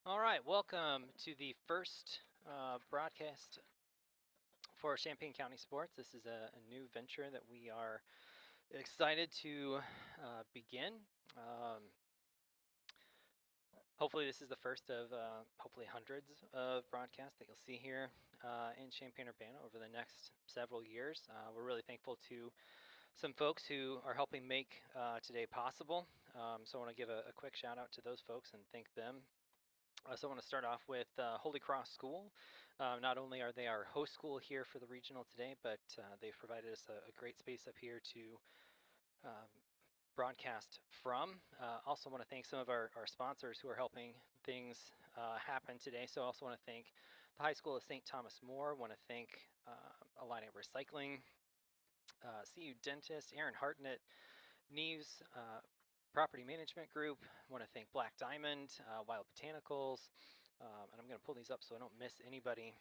All right, welcome to the first broadcast for Champaign County Sports. This is a new venture that we are excited to begin. Um, Hopefully, this is the first of hopefully hundreds of broadcasts that you'll see here in Champaign-Urbana over the next several years. We're really thankful to some folks who are helping make today possible. So I want to give a quick shout out to those folks and thank them. So I want to start off with Holy Cross School. Not only are they our host school here for the regional today, but they've provided us a great space up here to um, broadcast from. Also want to thank some of our sponsors who are helping things happen today. So I also want to thank the High School of St. Thomas More. Want to thank Illini Recycling, CU Dentist, Aaron Hartnett, Neves Property Management Group. Want to thank Black Diamond, Wild Botanicals, and I'm going to pull these up so I don't miss anybody.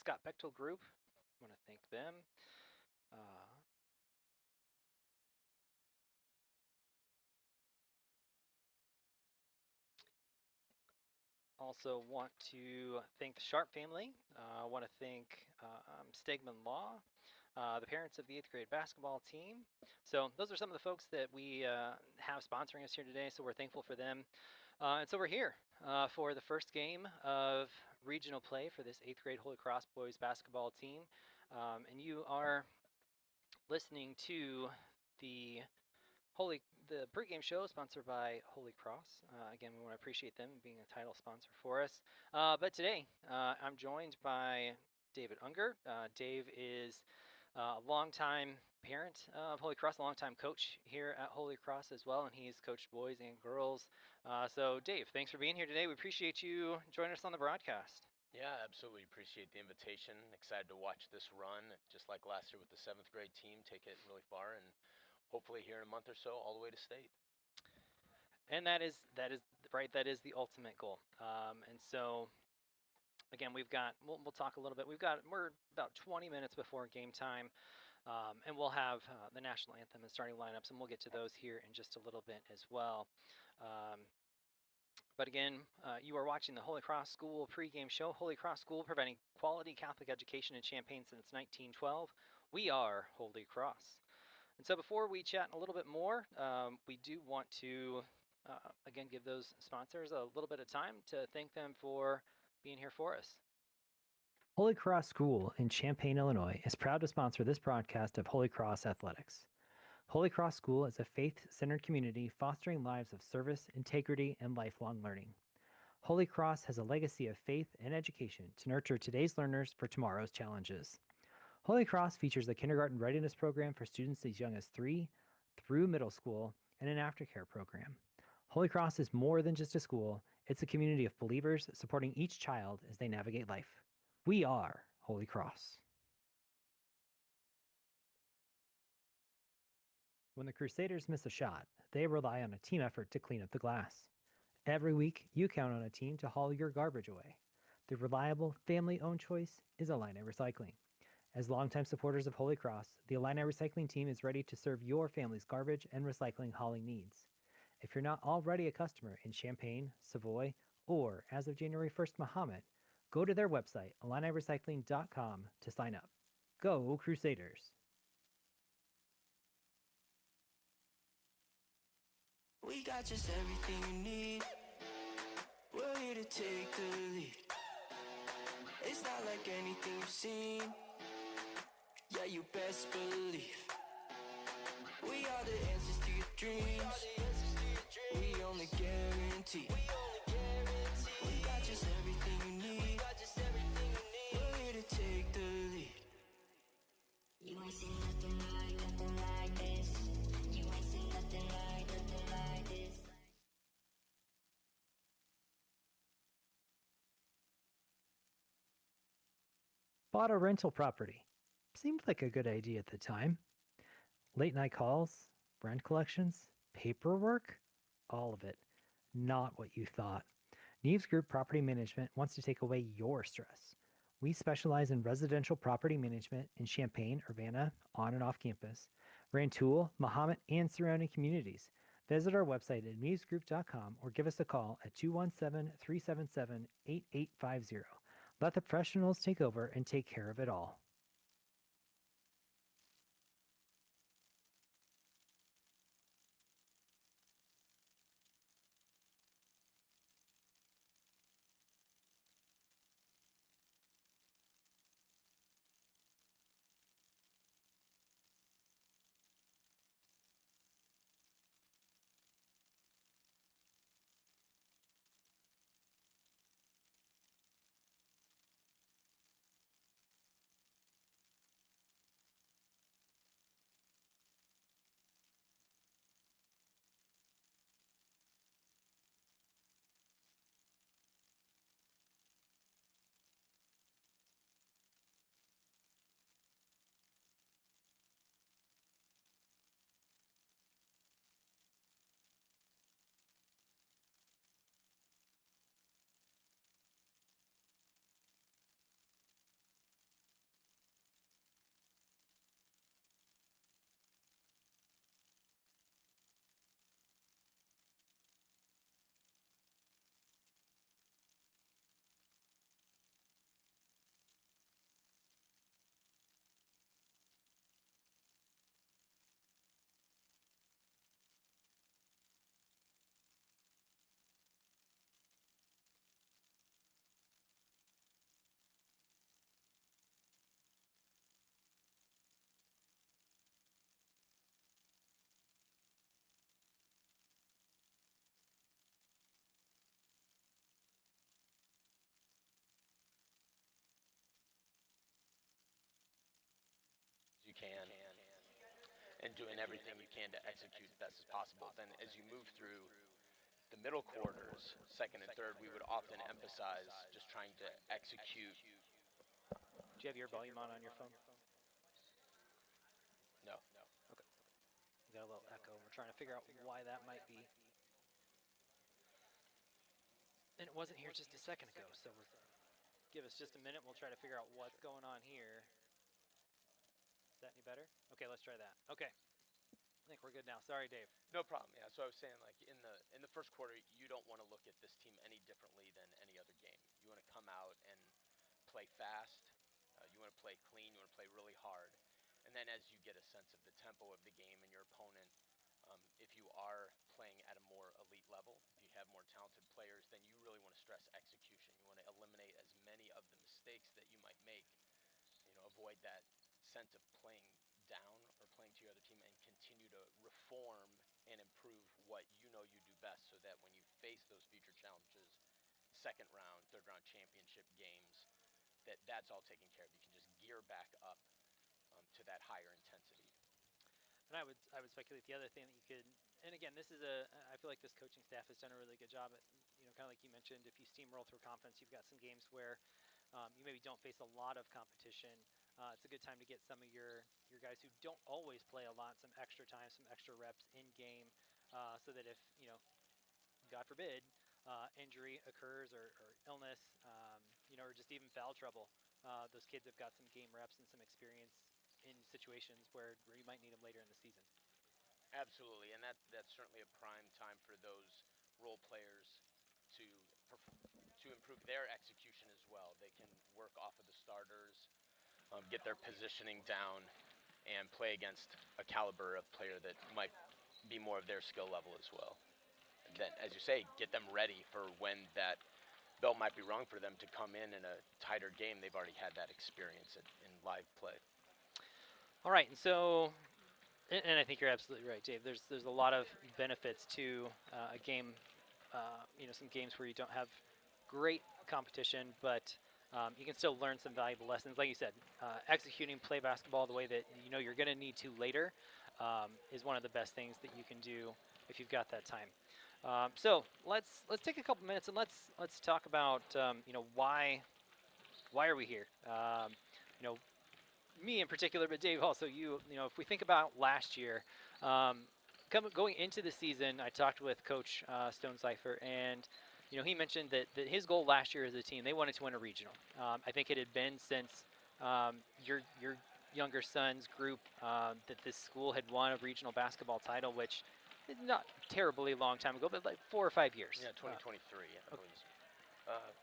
Scott Bechtel Group. Want to thank them. Also want to thank the Sharp family. Want to thank Stegman Law, the parents of the 8th grade basketball team. So those are some of the folks that we have sponsoring us here today. So we're thankful for them. And so we're here for the first game of regional play for this 8th grade Holy Cross boys basketball team. And you are listening to the pregame show sponsored by Holy Cross. Again, we want to appreciate them being a title sponsor for us. But today, I'm joined by David Unger. Dave is a longtime parent of Holy Cross, a longtime coach here at Holy Cross as well, and he's coached boys and girls. So, Dave, thanks for being here today. We appreciate you joining us on the broadcast. Yeah, absolutely. Appreciate the invitation. Excited to watch this run, just like last year with the 7th grade team, take it really far, and hopefully here in a month or so, all the way to state. And that is right. That is the ultimate goal. And so, again, we'll talk a little bit. We're about 20 minutes before game time, and we'll have the national anthem and starting lineups, and we'll get to those here in just a little bit as well. But again, you are watching the Holy Cross School pregame show. Holy Cross School, providing quality Catholic education in Champaign since 1912. We are Holy Cross. And so before we chat a little bit more, we do want to, again, give those sponsors a little bit of time to thank them for being here for us. Holy Cross School in Champaign, Illinois is proud to sponsor this broadcast of Holy Cross Athletics. Holy Cross School is a faith-centered community fostering lives of service, integrity, and lifelong learning. Holy Cross has a legacy of faith and education to nurture today's learners for tomorrow's challenges. Holy Cross features a kindergarten readiness program for students as young as 3 through middle school and an aftercare program. Holy Cross is more than just a school, it's a community of believers supporting each child as they navigate life. We are Holy Cross. When the Crusaders miss a shot, they rely on a team effort to clean up the glass. Every week, you count on a team to haul your garbage away. The reliable, family-owned choice is Illini Recycling. As longtime supporters of Holy Cross, the Illini Recycling team is ready to serve your family's garbage and recycling hauling needs. If you're not already a customer in Champaign, Savoy, or, as of January 1st, Mahomet, go to their website, illinirecycling.com, to sign up. Go Crusaders! We got just everything you need. We're here to take the lead. It's not like anything you've seen. Yeah, you best believe. We are the answers to your dreams. We only guarantee. We got just everything you need. We're here to take the lead. You ain't seen nothing like this. You ain't seen nothing like this. Bought a rental property. Seemed like a good idea at the time. Late night calls, rent collections, paperwork, all of it. Not what you thought. Neves Group Property Management wants to take away your stress. We specialize in residential property management in Champaign, Urbana, on and off campus, Rantoul, Mahomet, and surrounding communities. Visit our website at musegroup.com or give us a call at 217 377 8850. Let the professionals take over and take care of it all. You can, and doing everything you can to execute best as possible. Then as you move through the middle quarters, second and third, we would often emphasize just trying to execute. Do you have your volume on your phone? No. Okay. We got a little echo. We're trying to figure out why that might be. And it wasn't here just a second ago, so give us just a minute. We'll try to figure out what's going on here. Is that any better? Okay, let's try that. Okay. I think we're good now. Sorry, Dave. No problem. Yeah. So I was saying, like in the first quarter, you don't want to look at this team any differently than any other game. You want to come out and play fast. You want to play clean. You want to play really hard. And then as you get a sense of the tempo of the game and your opponent, if you are playing at a more elite level, if you have more talented players, then you really want to stress execution. You want to eliminate as many of the mistakes that you might make. Avoid that sense of playing down or playing to your other team and continue to reform and improve what you know you do best so that when you face those future challenges, second round, third round championship games, that's all taken care of. You can just gear back up to that higher intensity. And I would speculate the other thing that you could, and again, this is I feel like this coaching staff has done a really good job at, kind of like you mentioned, if you steamroll through conference, you've got some games where you maybe don't face a lot of competition. It's a good time to get some of your guys who don't always play a lot, some extra time, some extra reps in game, so that if, God forbid, injury occurs or illness, or just even foul trouble, those kids have got some game reps and some experience in situations where you might need them later in the season. Absolutely, and that's certainly a prime time for those role players to to improve their execution as well. They can work off of the starters, get their positioning down, and play against a caliber of player that might be more of their skill level as well. And then, as you say, get them ready for when that bell might be rung for them to come in a tighter game. They've already had that experience in live play. All right, and so, and I think you're absolutely right, Dave. There's a lot of benefits to a game, some games where you don't have great competition, but you can still learn some valuable lessons. Like you said, executing play basketball the way that you're going to need to later is one of the best things that you can do if you've got that time. So let's take a couple minutes and let's talk about why are we here? Me in particular, but Dave also if we think about last year, going into the season, I talked with Coach Stonecipher, and he mentioned that his goal last year as a team, they wanted to win a regional. I think it had been since your younger son's group that this school had won a regional basketball title, which is not terribly long time ago, but like 4 or 5 years. Yeah, 2023. I okay. believe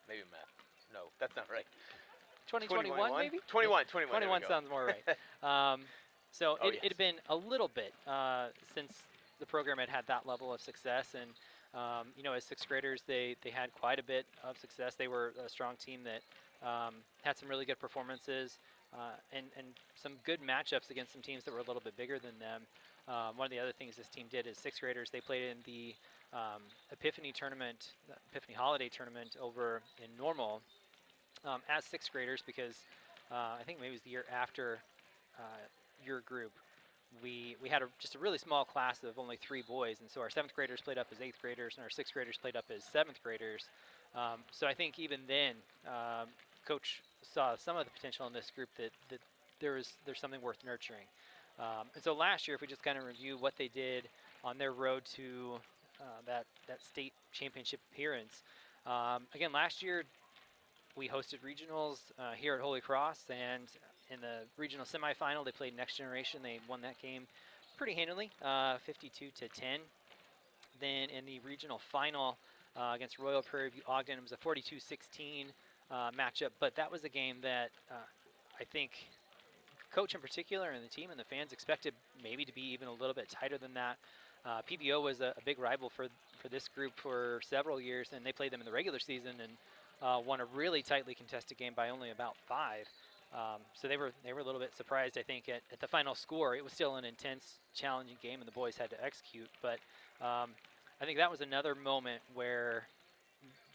maybe math. No, that's not right. 2021 maybe? 21. 21. There we 21 go. sounds more right. So Oh it yes. had been a little bit since the program had that level of success, and as sixth graders, they had quite a bit of success. They were a strong team that had some really good performances and some good matchups against some teams that were a little bit bigger than them. One of the other things this team did is sixth graders, they played in the Epiphany tournament, Epiphany holiday tournament over in Normal as sixth graders because I think maybe it was the year after your group. We had just a really small class of only 3 boys, and so our seventh graders played up as eighth graders, and our sixth graders played up as seventh graders. So I think even then, Coach saw some of the potential in this group that there's something worth nurturing. And so last year, if we just kind of review what they did on their road to that state championship appearance, again last year we hosted regionals here at Holy Cross, and in the regional semifinal, they played Next Generation. They won that game pretty handily, 52 to 10. Then in the regional final against Royal Prairie View Ogden, it was a 42-16 matchup. But that was a game that I think coach in particular and the team and the fans expected maybe to be even a little bit tighter than that. PBO was a big rival for this group for several years, and they played them in the regular season and won a really tightly contested game by only about 5. So they were a little bit surprised, I think, at the final score. It was still an intense, challenging game, and the boys had to execute. But I think that was another moment where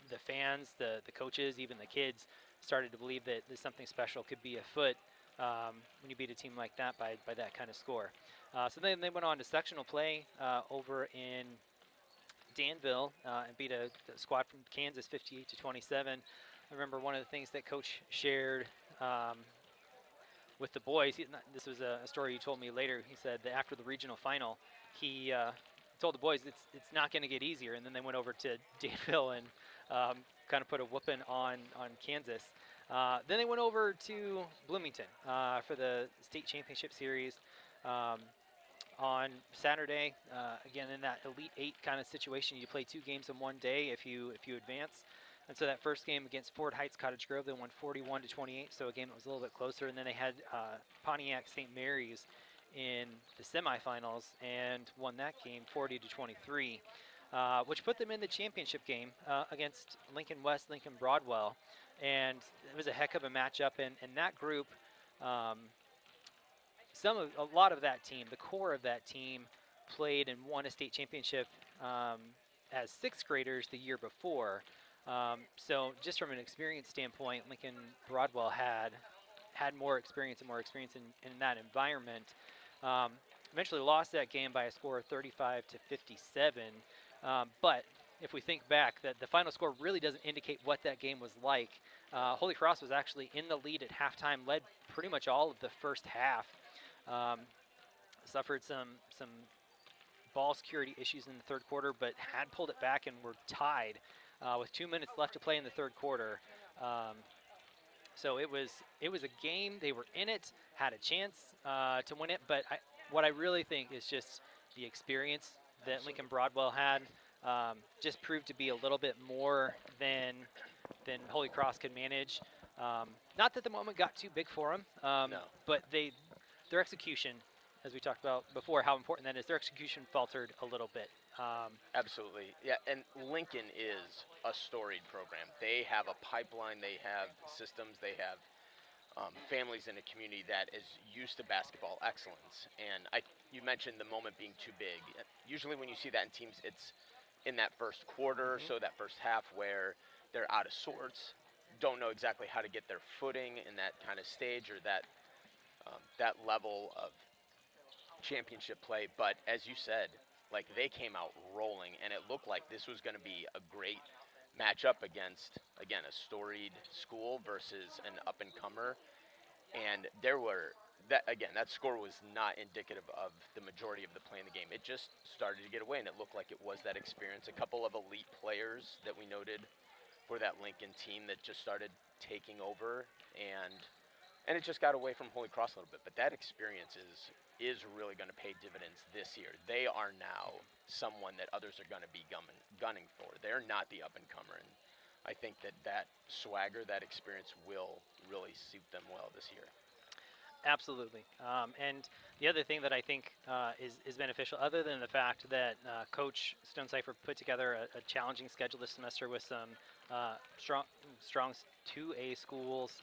the fans, the coaches, even the kids started to believe that something special could be afoot when you beat a team like that by that kind of score. So then they went on to sectional play over in Danville and beat a squad from Kansas 58 to 27. I remember one of the things that Coach shared with the boys. This was a story he told me later. He said that after the regional final, he told the boys it's not going to get easier, and then they went over to Danville and kind of put a whooping on Kansas. Then they went over to Bloomington for the state championship series. On Saturday, again in that Elite 8 kind of situation, you play 2 games in one day if you advance. And so that first game against Fort Heights Cottage Grove, they won 41 to 28. So a game that was a little bit closer. And then they had Pontiac St. Mary's in the semifinals and won that game 40 to 23, which put them in the championship game against Lincoln West, Lincoln Broadwell. And it was a heck of a matchup. And that group. A lot of that team, the core of that team, played and won a state championship as sixth graders the year before. So just from an experience standpoint, Lincoln Broadwell had more experience in that environment. Eventually lost that game by a score of 35 to 57. But if we think back, that the final score really doesn't indicate what that game was like. Holy Cross was actually in the lead at halftime, led pretty much all of the first half. Suffered some ball security issues in the third quarter, but had pulled it back and were tied with 2 minutes left to play in the third quarter. So it was a game. They were in it, had a chance to win it, but what I really think is just the experience that Lincoln Broadwell had just proved to be a little bit more than Holy Cross could manage. Not that the moment got too big for them, No. but their execution, as we talked about before, how important that is, their execution faltered a little bit. Absolutely. Yeah, and Lincoln is a storied program. They have a pipeline, they have systems, they have families in a community that is used to basketball excellence. And you mentioned the moment being too big. Usually when you see that in teams, it's in that first quarter, so that first half where they're out of sorts, don't know exactly how to get their footing in that kind of stage or that level of championship play. But as you said, like they came out rolling, and it looked like this was going to be a great matchup against, again, a storied school versus an up and comer. And that score was not indicative of the majority of the play in the game. It just started to get away, and it looked like it was that experience. A couple of elite players that we noted for that Lincoln team that just started taking over, and And it just got away from Holy Cross a little bit. But that experience is really going to pay dividends this year. They are now someone that others are going to be gunning for. They're not the up and comer, and I think that swagger, that experience will really suit them well this year. Absolutely. And the other thing that I think is beneficial, other than the fact that Coach Stonecipher put together a challenging schedule this semester with some strong 2A schools,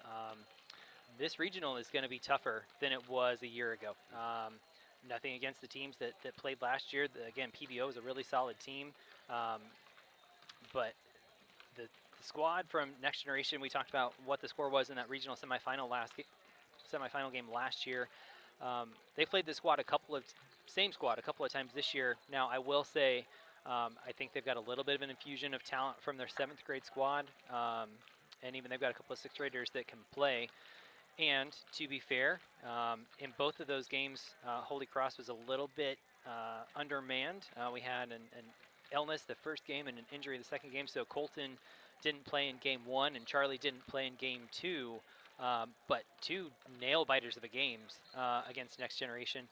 this regional is going to be tougher than it was a year ago. Nothing against the teams that played last year. Again, PBO is a really solid team, um, but the squad from Next Generation, we talked about what the score was in that regional semifinal game last year. They played the squad same squad a couple of times this year. Now I will say, I think they've got a little bit of an infusion of talent from their 7th grade squad, and even they've got a couple of 6th graders that can play. And to be fair, in both of those games, Holy Cross was a little bit undermanned. We had an illness the first game and an injury the second game, so Colton didn't play in game 1 and Charlie didn't play in game 2. But 2 nail biters of the games against Next Generation.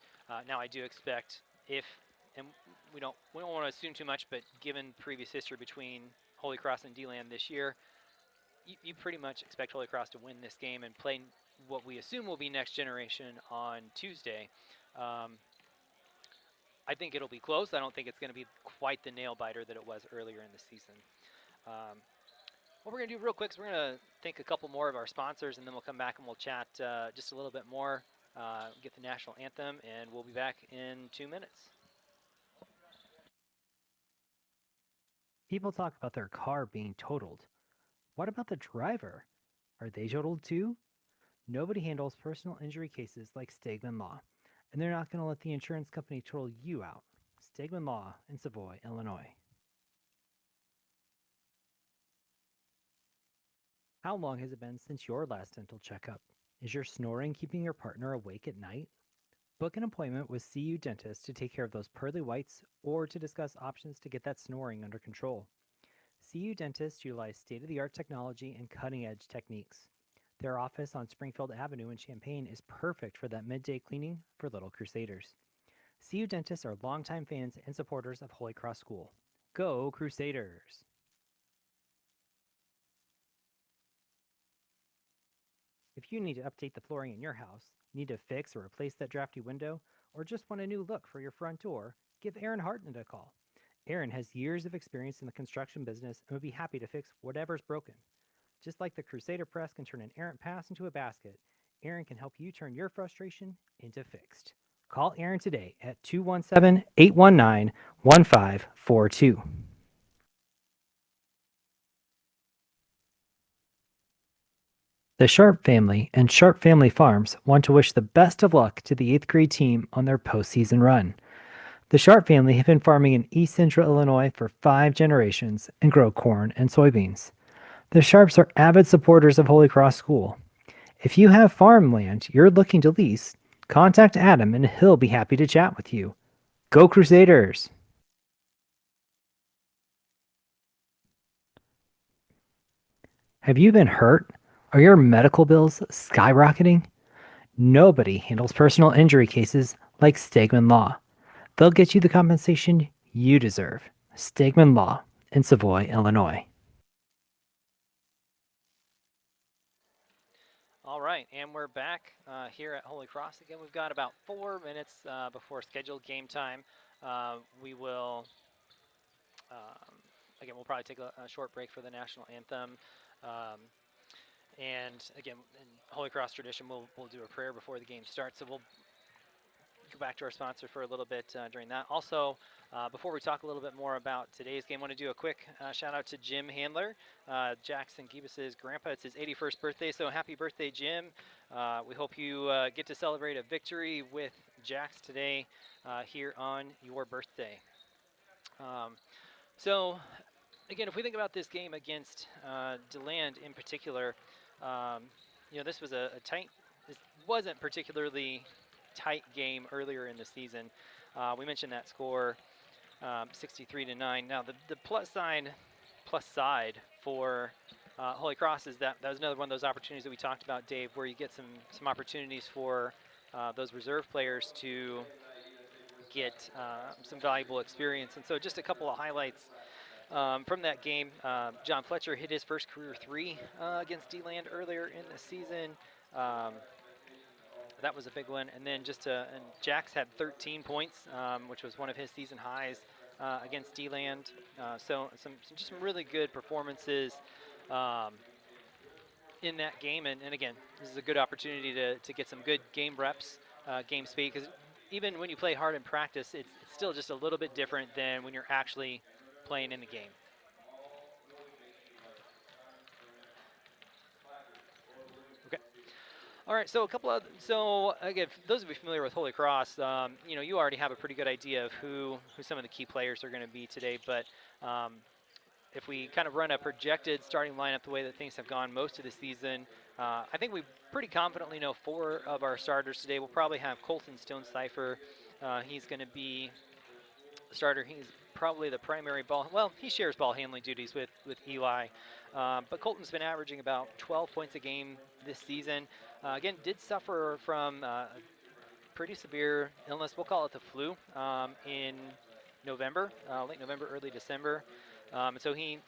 Now I do expect and we don't want to assume too much, but given previous history between Holy Cross and Deland this year, you pretty much expect Holy Cross to win this game and play what we assume will be Next Generation on Tuesday. I think it'll be close. I don't think it's going to be quite the nail biter that it was earlier in the season. What we're going to do real quick is we're going to thank a couple more of our sponsors, and then we'll come back and we'll chat just a little bit more, get the national anthem, and we'll be back in 2 minutes. People talk about their car being totaled. What about the driver? Are they totaled too? Nobody handles personal injury cases like Stegman Law, and they're not going to let the insurance company total you out. Stegman Law in Savoy, Illinois. How long has it been since your last dental checkup? Is your snoring keeping your partner awake at night? Book an appointment with CU Dentist to take care of those pearly whites or to discuss options to get that snoring under control. CU Dentists utilize state-of-the-art technology and cutting-edge techniques. Their office on Springfield Avenue in Champaign is perfect for that midday cleaning for little crusaders. CU Dentists are longtime fans and supporters of Holy Cross School. Go Crusaders! If you need to update the flooring in your house, need to fix or replace that drafty window, or just want a new look for your front door, give Aaron Hartnett a call. Aaron has years of experience in the construction business and would be happy to fix whatever's broken. Just like the Crusader press can turn an errant pass into a basket, Aaron can help you turn your frustration into fixed. Call Aaron today at 217-819-1542. The Sharp family and Sharp Family Farms want to wish the best of luck to the 8th grade team on their postseason run. The Sharp family have been farming in East Central Illinois for 5 generations and grow corn and soybeans. The Sharps are avid supporters of Holy Cross School. If you have farmland you're looking to lease, contact Adam and he'll be happy to chat with you. Go Crusaders! Have you been hurt? Are your medical bills skyrocketing? Nobody handles personal injury cases like Stegman Law. They'll get you the compensation you deserve. Stegman Law in Savoy, Illinois. All right, and we're back here at Holy Cross again. We've got about 4 minutes before scheduled game time. We will, again, we'll probably take a short break for the national anthem. And again, in Holy Cross tradition, we'll do a prayer before the game starts. So we'll go back to our sponsor for a little bit during that. Also, before we talk a little bit more about today's game, I want to do a quick shout out to Jim Handler, Jackson Gibas's grandpa. It's his 81st birthday, so happy birthday, Jim. We hope you get to celebrate a victory with Jax today here on your birthday. So, again, if we think about this game against Deland in particular, this was this wasn't particularly tight game earlier in the season. We mentioned that score, 63-9. Now the plus side for Holy Cross is that was another one of those opportunities that we talked about, Dave, where you get some opportunities for those reserve players to get some valuable experience. And so just a couple of highlights from that game. John Fletcher hit his first career three against D-Land earlier in the season. That was a big one. And then and Jax had 13 points, which was one of his season highs against D-Land. So just some really good performances in that game. And again, this is a good opportunity to get some good game reps, game speed, because even when you play hard in practice, it's still just a little bit different than when you're actually playing in the game. Okay. All right, so again, for those of you familiar with Holy Cross, you already have a pretty good idea of who some of the key players are going to be today. But if we kind of run a projected starting lineup the way that things have gone most of the season, I think we pretty confidently know 4 of our starters today. We'll probably have Colton Stone-Cipher. He's going to be the starter. He's probably the primary ball. Well, he shares ball handling duties with Eli. But Colton's been averaging about 12 points a game this season. Again, did suffer from pretty severe illness. We'll call it the flu in November, late November, early December. And so he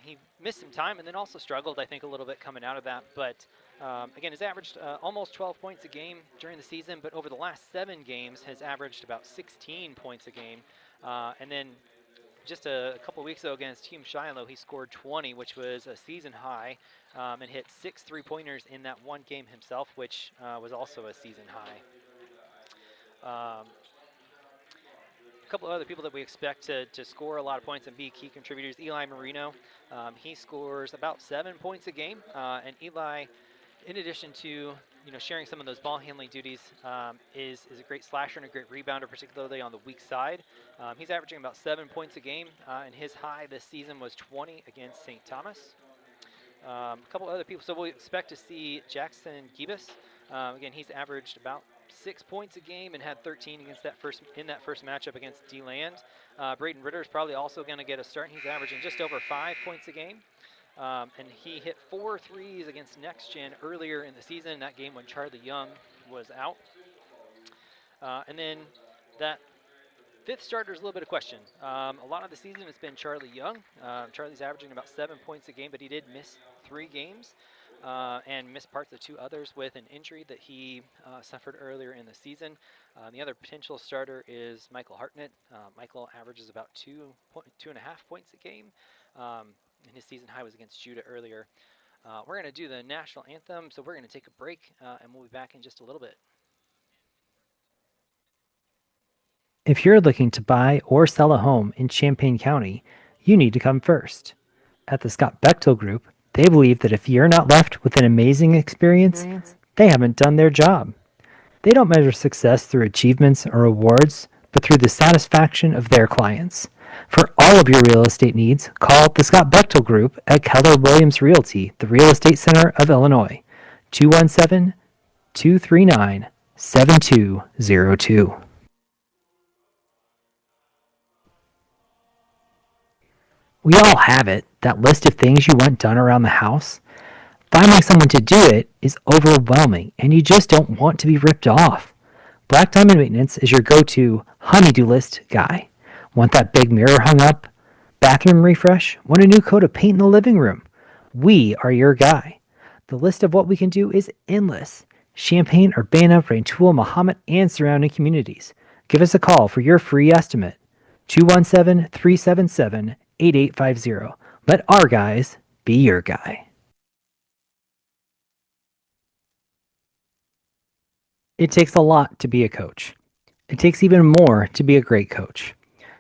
missed some time and then also struggled, I think, a little bit coming out of that. But again, has averaged almost 12 points a game during the season, but over the last 7 games has averaged about 16 points a game. And then just a couple weeks ago against Team Shiloh, he scored 20, which was a season high, and hit 6 3-pointers in that one game himself, which was also a season high. A couple of other people that we expect to score a lot of points and be key contributors. Eli Marino, he scores about 7 points a game, and Eli, in addition to sharing some of those ball handling duties, is a great slasher and a great rebounder, particularly on the weak side. He's averaging about 7 points a game, and his high this season was 20 against St. Thomas. A couple other people, so we expect to see Jackson Gibas. Again, he's averaged about 6 points a game and had 13 against that first matchup against D-Land. Braden Ritter is probably also going to get a start. He's averaging just over 5 points a game. And he hit 4 threes against Next Gen earlier in the season, that game when Charlie Young was out. And then that 5th starter is a little bit of question. A lot of the season has been Charlie Young. Charlie's averaging about 7 points a game, but he did miss 3 games and missed parts of 2 others with an injury that he suffered earlier in the season. The other potential starter is Michael Hartnett. Michael averages about 2.5 points a game. And his season high was against Judah earlier. We're going to do the national anthem, so we're going to take a break, and we'll be back in just a little bit. If you're looking to buy or sell a home in Champaign County, you need to come first. At the Scott Bechtel Group, they believe that if you're not left with an amazing experience, they haven't done their job. They don't measure success through achievements or awards, but through the satisfaction of their clients. For all of your real estate needs, call the Scott Bechtel Group at Keller Williams Realty, the Real Estate Center of Illinois, 217-239-7202. We all have it, that list of things you want done around the house. Finding someone to do it is overwhelming, and you just don't want to be ripped off. Black Diamond Maintenance is your go-to honey-do list guy. Want that big mirror hung up? Bathroom refresh? Want a new coat of paint in the living room? We are your guy. The list of what we can do is endless. Champaign, Urbana, Rantoul, Mahomet, and surrounding communities. Give us a call for your free estimate. 217-377-8850. Let our guys be your guy. It takes a lot to be a coach. It takes even more to be a great coach.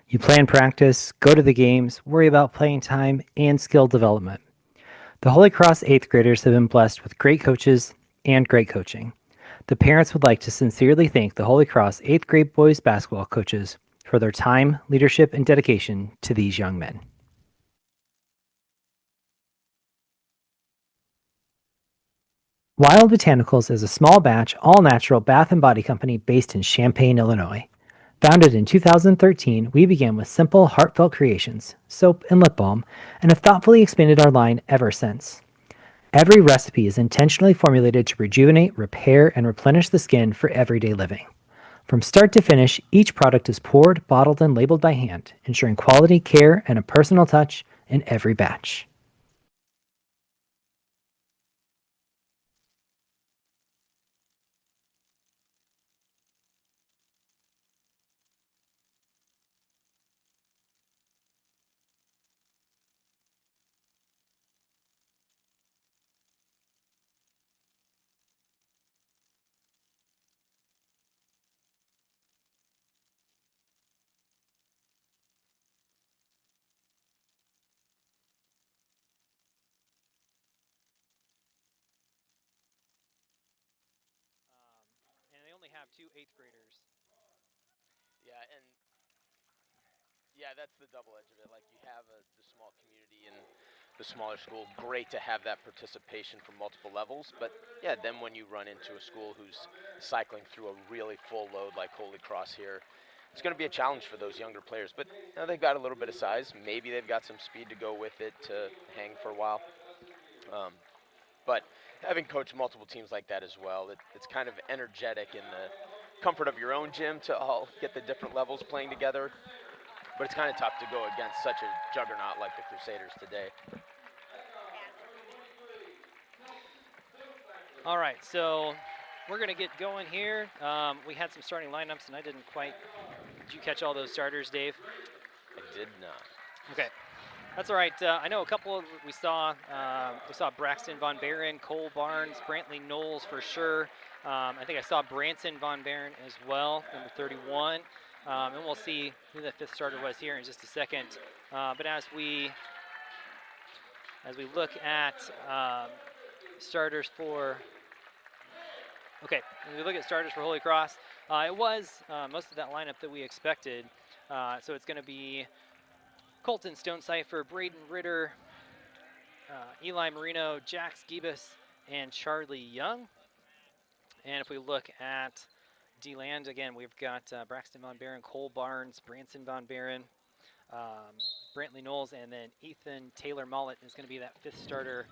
You plan practice, go to the games, worry about playing time, and skill development. The Holy Cross 8th graders have been blessed with great coaches and great coaching. The parents would like to sincerely thank the Holy Cross 8th grade boys basketball coaches for their time, leadership, and dedication to these young men. Wild Botanicals is a small batch, all-natural bath and body company based in Champaign, Illinois. Founded in 2013, we began with simple, heartfelt creations, soap and lip balm, and have thoughtfully expanded our line ever since. Every recipe is intentionally formulated to rejuvenate, repair, and replenish the skin for everyday living. From start to finish, each product is poured, bottled, and labeled by hand, ensuring quality, care, and a personal touch in every batch. And they only have two eighth graders. Yeah, and yeah, that's the double edge of it. Like you have the small community and the smaller school. Great to have that participation from multiple levels, but yeah, then when you run into a school who's cycling through a really full load like Holy Cross here, it's going to be a challenge for those younger players. But you know, they've got a little bit of size. Maybe they've got some speed to go with it to hang for a while. Um, but having coached multiple teams like that as well, it's kind of energetic in the comfort of your own gym to all get the different levels playing together. But it's kind of tough to go against such a juggernaut like the Crusaders today. All right, so we're going to get going here. We had some starting lineups, and I didn't quite. Did you catch all those starters, Dave? I did not. Okay, that's all right. I know a couple of we saw. We saw Braxton Von Baren, Cole Barnes, Brantley Knowles for sure. I think I saw Branson Von Baren as well, number 31. And we'll see who the fifth starter was here in just a second. But as we look at starters for. Okay, when we look at starters for Holy Cross, it was most of that lineup that we expected. So it's going to be Colton Stonecipher, Braden Ritter, Eli Marino, Jax Gibas, and Charlie Young. And if we look at Deland, again, we've got Braxton Von Baren, Cole Barnes, Branson Von Baren, Brantley Knowles, and then Ethan Taylor Mollett is going to be that fifth starter.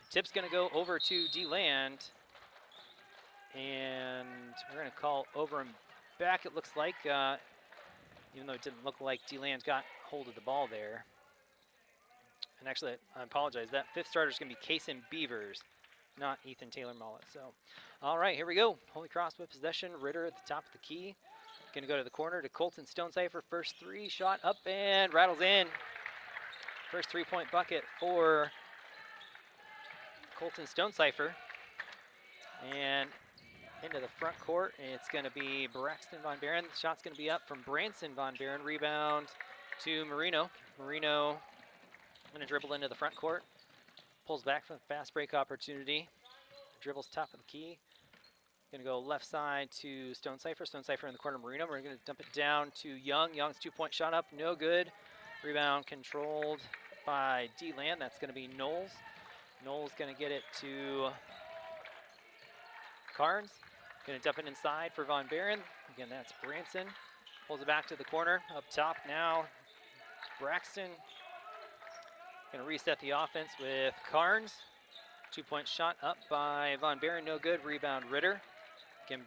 Tip's going to go over to Deland, and we're going to call over and back, it looks like, even though it didn't look like Deland got hold of the ball there. And actually, I apologize. That fifth starter is going to be Kason Beavers, not Ethan Taylor Mollett. So, all right, here we go. Holy Cross with possession. Ritter at the top of the key. Going to go to the corner to Colton Stonecipher. First three, shot up and rattles in. First three-point bucket for Colton Stonecipher. And into the front court, it's going to be Braxton Von Baren. The shot's going to be up from Branson Von Baren. Rebound to Marino. Marino going to dribble into the front court. Pulls back from the fast break opportunity. Dribbles top of the key. Going to go left side to Stonecipher. Stonecipher in the corner, Marino. We're going to dump it down to Young. Young's two-point shot up, no good. Rebound controlled by Deland. That's going to be Knowles. Knowles going to get it to Carnes. Going to dump it inside for Von Baren. Again, that's Branson. Pulls it back to the corner. Up top now, Braxton. Going to reset the offense with Carnes. Two-point shot up by Von Baren, no good. Rebound Ritter. Again,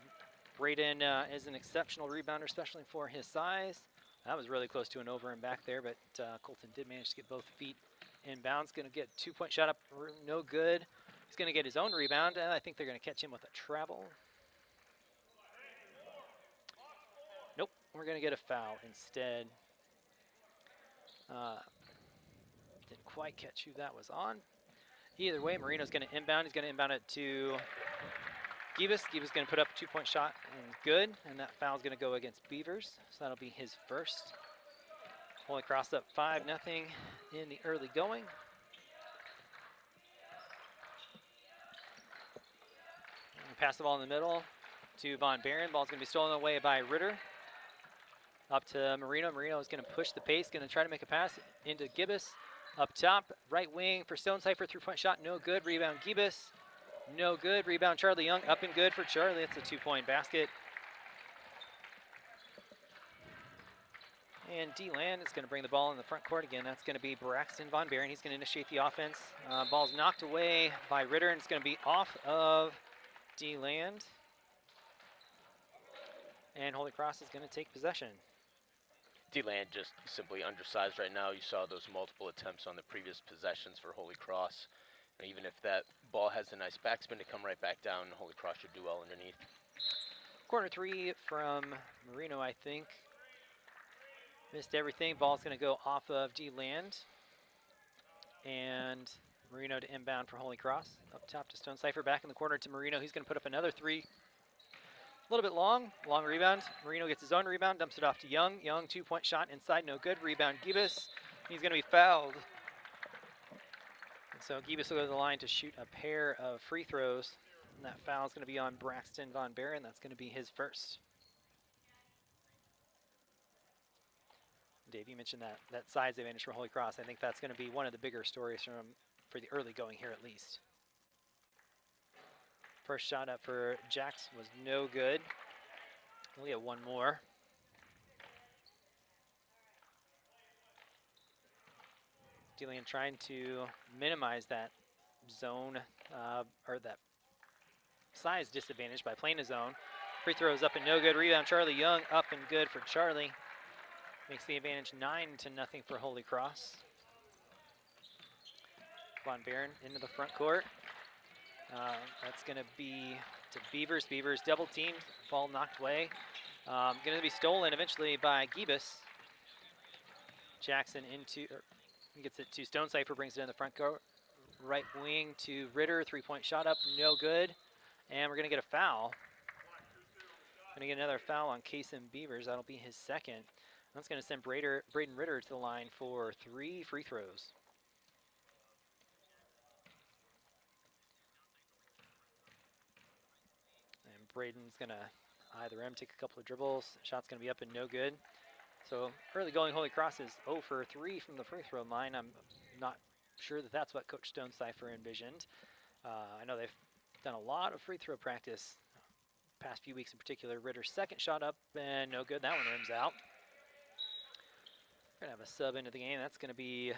Braden is an exceptional rebounder, especially for his size. That was really close to an over and back there, but Colton did manage to get both feet inbounds. Going to get two-point shot up, no good. He's going to get his own rebound, and I think they're going to catch him with a travel. Nope, we're going to get a foul instead. Didn't quite catch who that was on. Either way, Marino's going to inbound. He's going to inbound it to Gibas. Gibas going to put up a two-point shot and good, and that foul's going to go against Beavers, so that'll be his first. Holy Cross up 5-0 in the early going. Pass the ball in the middle to Von Baren. Ball's going to be stolen away by Ritter. Up to Marino. Marino is going to push the pace, going to try to make a pass into Gibas. Up top, right wing for Stonecipher, three-point shot, no good. Rebound Gibas, no good. Rebound Charlie Young, up and good for Charlie. It's a two-point basket. And Deland is going to bring the ball in the front court again. That's going to be Braxton Von Buren. He's going to initiate the offense. Ball's knocked away by Ritter, and it's going to be off of Deland. And Holy Cross is going to take possession. Deland just simply undersized right now. You saw those multiple attempts on the previous possessions for Holy Cross. And even if that ball has a nice backspin to come right back down, Holy Cross should do well underneath. Corner 3 from Marino, I think. Missed everything. Ball's going to go off of Deland. And Marino to inbound for Holy Cross. Up top to Stone Cipher. Back in the corner to Marino. He's going to put up another 3. A little bit long rebound. Marino gets his own rebound, dumps it off to Young. Young, 2-point shot inside, no good. Rebound, Gibas. He's going to be fouled. And so Gibas will go to the line to shoot a pair of free throws. And that foul is going to be on Braxton Von Buren. That's going to be his first. Dave, you mentioned that size advantage for Holy Cross. I think that's going to be one of the bigger stories for the early going here at least. First shot up for Jax was no good. We'll get one more. Deland trying to minimize that zone or that size disadvantage by playing his zone. Free throws up and no good. Rebound Charlie Young up and good for Charlie. Makes the advantage 9-0 for Holy Cross. Von Buren into the front court. That's going to be to Beavers. Beavers double teamed. Ball knocked away. Going to be stolen eventually by Gibas. Jackson gets it to Stone Cipher, brings it in the front court. Right wing to Ritter. 3-point shot up, no good. And we're going to get a foul. Going to get another foul on Kason Beavers. That'll be his second. That's going to send Braden Ritter to the line for 3 free throws. And Braden's going to eye the rim, take a couple of dribbles. Shot's going to be up and no good. So early going Holy Cross is 0 for 3 from the free throw line. I'm not sure that's what Coach Stone Cipher envisioned. I know they've done a lot of free throw practice past few weeks in particular. Ritter's second shot up and no good. That one rims out. We're going to have a sub into the game. That's going to be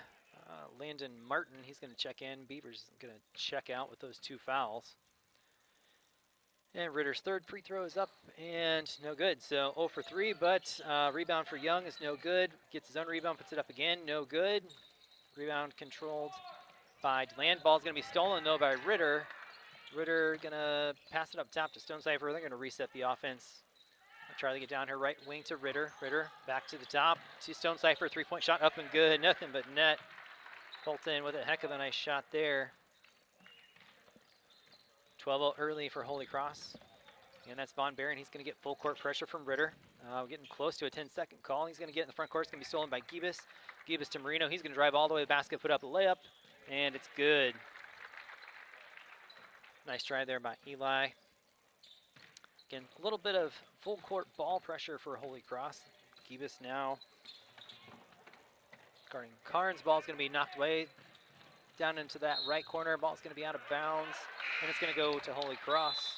Landon Martin. He's going to check in. Beavers going to check out with those 2 fouls. And Ritter's third free throw is up and no good. So 0 for 3, but rebound for Young is no good. Gets his own rebound, puts it up again, no good. Rebound controlled by Deland. Ball's going to be stolen though by Ritter. Ritter going to pass it up top to Stone Cipher. They're going to reset the offense. Try to get down here, right wing to Ritter. Ritter back to the top to Stone Cipher. 3-point shot up and good. Nothing but net. Colton with a heck of a nice shot there. 12-0 early for Holy Cross. And that's Von Buren. He's going to get full court pressure from Ritter. Getting close to a 10-second call. He's going to get in the front court. It's going to be stolen by Gibas. Gibas to Marino. He's going to drive all the way to the basket, put up the layup, and it's good. Nice try there by Eli. Again, a little bit of full court ball pressure for Holy Cross. Gibas now guarding Carnes. Ball's going to be knocked away down into that right corner. Ball's going to be out of bounds, and it's going to go to Holy Cross.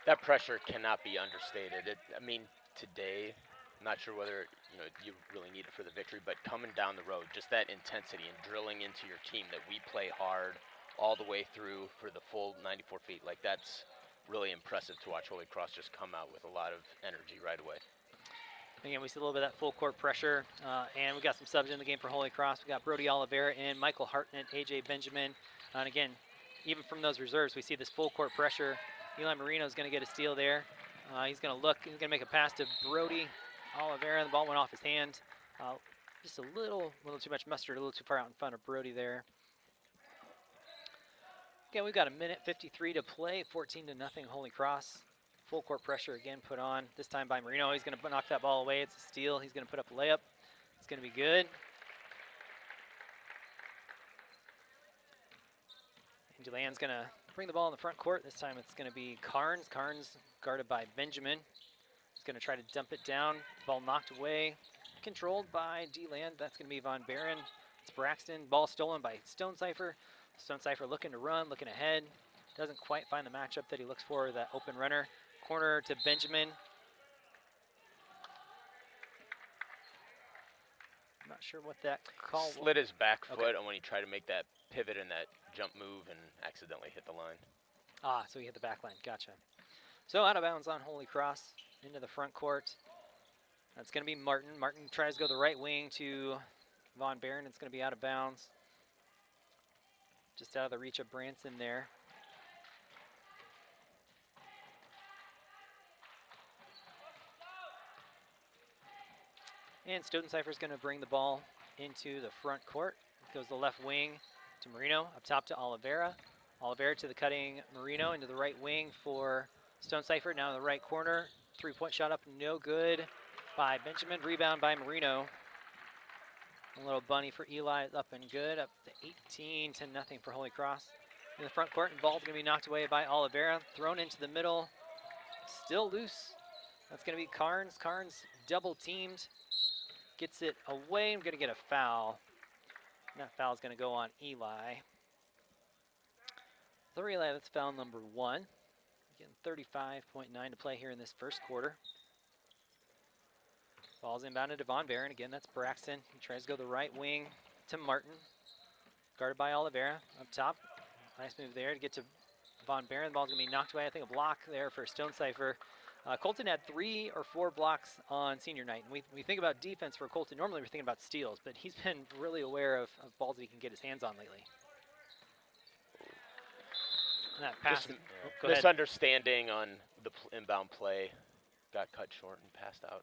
That pressure cannot be understated. I mean, today, I'm not sure whether you really need it for the victory, but coming down the road, just that intensity and drilling into your team that we play hard all the way through for the full 94 feet, like that's really impressive to watch Holy Cross just come out with a lot of energy right away. Again, we see a little bit of that full court pressure, and we got some subs in the game for Holy Cross. We got Brody Oliveira and Michael Hartnett, AJ Benjamin. And again, even from those reserves, we see this full court pressure. Eli Marino is going to get a steal there. He's going to look, he's going to make a pass to Brody Oliveira. The ball went off his hand. Just a little too much mustard, a little too far out in front of Brody there. Again, we've got 1:53 to play, 14-0 Holy Cross. Full court pressure again put on, this time by Marino. He's going to knock that ball away. It's a steal. He's going to put up a layup. It's going to be good. And Deland's going to bring the ball in the front court. This time it's going to be Carnes. Carnes guarded by Benjamin. He's going to try to dump it down. Ball knocked away. Controlled by Deland. That's going to be Von Buren. It's Braxton. Ball stolen by Stone Cipher. Stone Cipher looking to run, looking ahead. Doesn't quite find the matchup that he looks for, that open runner. Corner to Benjamin. not sure what that call was. Slid his back foot, Okay. and when he tried to make that pivot and that jump move and accidentally hit the line. So he hit the back line. Gotcha. So out of bounds on Holy Cross into the front court. That's going to be Martin. Martin tries to go the right wing to Von Barron. It's going to be out of bounds. Just out of the reach of Branson there. And Stoughton-Cypher is going to bring the ball into the front court. It goes the left wing to Marino, up top to Oliveira. Oliveira to the cutting Marino into the right wing for Stone-Cypher. Now in the right corner. Three-point shot up, no good by Benjamin. Rebound by Marino. A little bunny for Eli, up and good. Up to 18 to nothing for Holy Cross. In the front court, and ball's going to be knocked away by Oliveira. Thrown into the middle. Still loose. That's going to be Carnes. Carnes double teamed. Gets it away. I'm going to get a foul. And that foul is going to go on Eli. That's foul number 1. Getting 35.9 to play here in this first quarter. Ball's inbounded to Von Barron. Again, that's Braxton. He tries to go the right wing to Martin. Guarded by Oliveira up top. Nice move there to get to Von Barron. The ball's going to be knocked away. I think a block there for Stone-Cypher. Colton had 3 or 4 blocks on senior night. And we think about defense for Colton. Normally we're thinking about steals, but he's been really aware of balls that he can get his hands on lately. And that pass. Misunderstanding on the inbound play. Got cut short and passed out.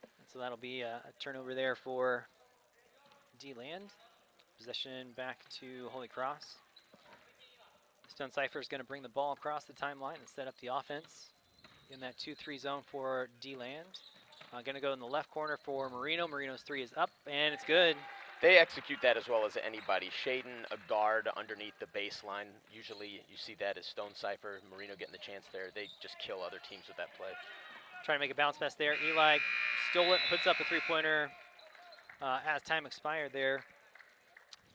And so that'll be a turnover there for Deland. Possession back to Holy Cross. Stone-Cypher is going to bring the ball across the timeline and set up the offense in that 2-3 zone for Deland. Going to go in the left corner for Marino. Marino's 3 is up, and it's good. They execute that as well as anybody. Shaden, a guard underneath the baseline. Usually you see that as Stone-Cypher, Marino getting the chance there. They just kill other teams with that play. Trying to make a bounce pass there. Eli stole it, puts up a 3-pointer as time expired there.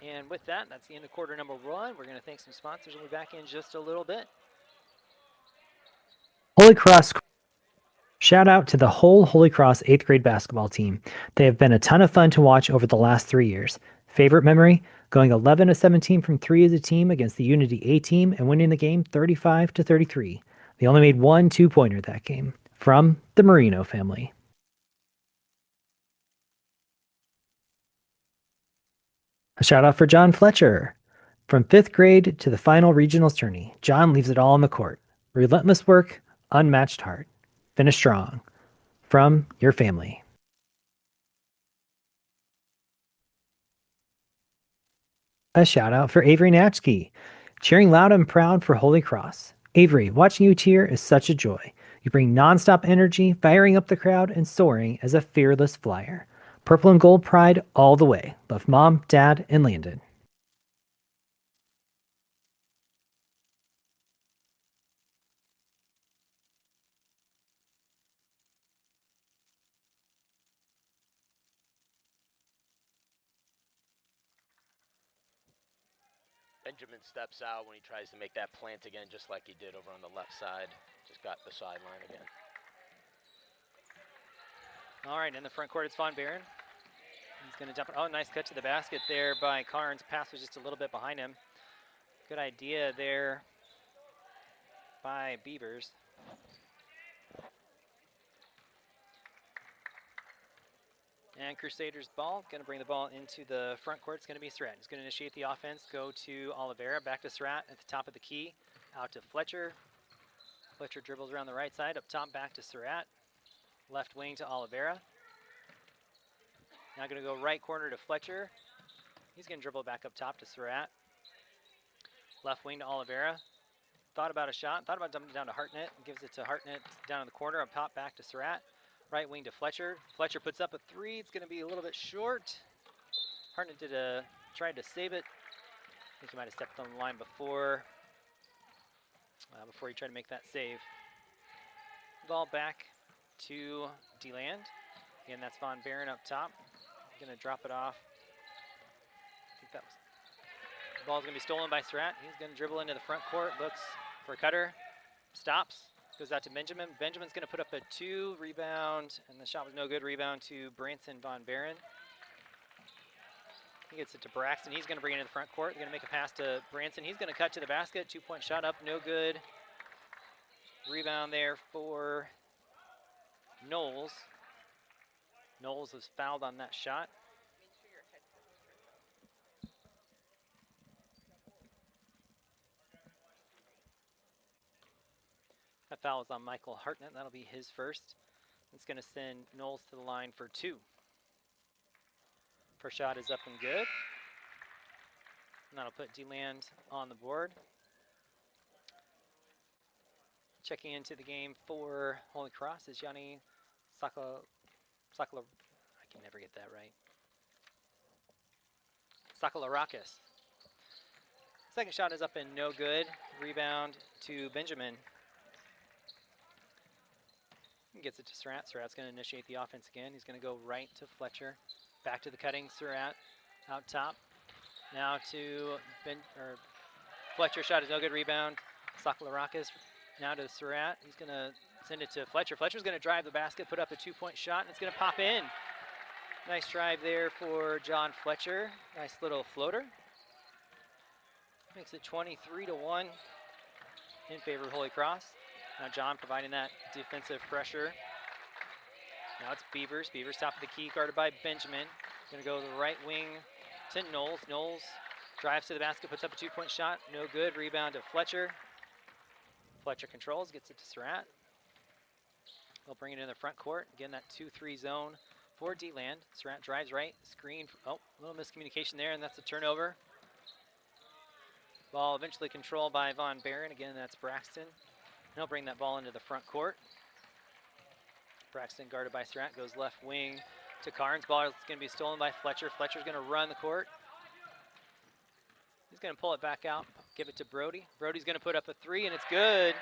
And with that, that's the end of quarter number 1. We're going to thank some sponsors. We'll be back in just a little bit. Holy Cross. Shout out to the whole Holy Cross 8th grade basketball team. They have been a ton of fun to watch over the last 3 years. Favorite memory? Going 11-17 from 3 as a team against the Unity A team and winning the game 35-33. They only made 1 2-pointer that game. From the Marino family. A shout out for John Fletcher. From 5th grade to the final regionals tourney, John leaves it all on the court. Relentless work, unmatched heart. Finish strong. From your family. A shout out for Avery Natchke. Cheering loud and proud for Holy Cross. Avery, watching you cheer is such a joy. You bring nonstop energy, firing up the crowd and soaring as a fearless flyer. Purple and gold pride all the way. Love Mom, Dad, and Landon. Benjamin steps out when he tries to make that plant again, just like he did over on the left side. Just got the sideline again. All right, in the front court, it's Von Barron. He's going to jump. Oh, nice cut to the basket there by Carnes. Pass was just a little bit behind him. Good idea there by Beavers. And Crusaders ball, going to bring the ball into the front court. It's going to be Surratt. He's going to initiate the offense, go to Oliveira, back to Surratt at the top of the key, out to Fletcher. Fletcher dribbles around the right side, up top, back to Surratt. Left wing to Oliveira. Now going to go right corner to Fletcher. He's going to dribble back up top to Surratt. Left wing to Oliveira. Thought about a shot, thought about dumping it down to Hartnett. Gives it to Hartnett down in the corner, up top, back to Surratt. Right wing to Fletcher. Fletcher puts up a 3. It's going to be a little bit short. Hartnett tried to save it. I think he might have stepped on the line before he tried to make that save. Ball back to Deland. Again, that's Von Barron up top. Going to drop it off. I think that was. The ball's going to be stolen by Surratt. He's going to dribble into the front court. Looks for a cutter. Stops. Goes out to Benjamin. Benjamin's going to put up a 2, rebound, and the shot was no good. Rebound to Branson Von Barron. He gets it to Braxton. He's going to bring it into the front court. They're going to make a pass to Branson. He's going to cut to the basket. 2-point shot up, no good. Rebound there for Knowles. Knowles was fouled on that shot. That foul is on Michael Hartnett. That'll be his first. It's going to send Knowles to the line for 2. First shot is up and good. And that'll put Deland on the board. Checking into the game for Holy Cross is Yanni Sakala. I can never get that right. Sakalarakis. Second shot is up and no good. Rebound to Benjamin. He gets it to Surratt. Surratt's going to initiate the offense again. He's going to go right to Fletcher. Back to the cutting Surratt. Out top. Now to Fletcher. Shot is no good. Rebound. Sakalarakis. Now to Surratt. He's going to send it to Fletcher. Fletcher's going to drive the basket, put up a 2-point shot, and it's going to pop in. Nice drive there for John Fletcher. Nice little floater. Makes it 23-1 in favor of Holy Cross. Now John providing that defensive pressure. Now it's Beavers. Beavers top of the key, guarded by Benjamin. Going to go to the right wing to Knowles. Knowles drives to the basket, puts up a 2-point shot. No good. Rebound to Fletcher. Fletcher controls, gets it to Surratt. They'll bring it in the front court. Again, that 2-3 zone for Deland. Surratt drives right, screen. Oh, a little miscommunication there, and that's a turnover. Ball eventually controlled by Von Barron. Again, that's Braxton. He'll bring that ball into the front court. Braxton guarded by Surratt, goes left wing to Carnes. Ball is going to be stolen by Fletcher. Fletcher's going to run the court. He's going to pull it back out, give it to Brody. Brody's going to put up a 3, and it's good.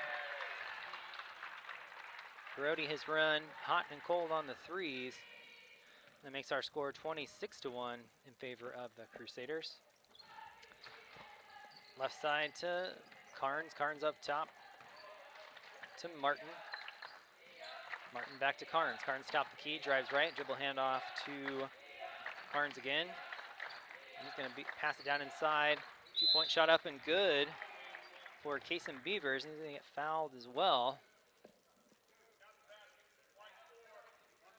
Brody has run hot and cold on the 3s. That makes our score 26-1 in favor of the Crusaders. Left side to Carnes. Carnes up top to Martin. Martin back to Carnes. Carnes top the key, drives right, dribble handoff to Carnes again. He's going to pass it down inside. 2-point shot up and good for Kason Beavers. He's going to get fouled as well.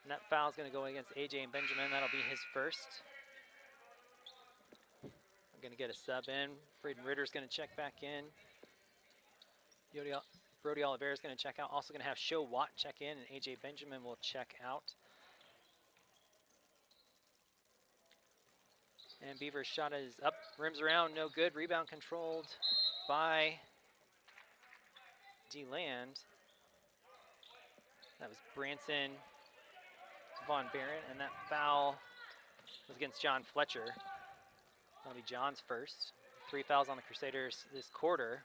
And that foul is going to go against AJ and Benjamin. That'll be his first. We're going to get a sub in. Braden Ritter's going to check back in. Brody Oliveira is going to check out. Also going to have Sho Watt check in, and AJ Benjamin will check out. And Beaver's shot is up, rims around, no good. Rebound controlled by Deland. That was Branson, Von Barron, and that foul was against John Fletcher. That'll be John's first. 3 fouls on the Crusaders this quarter.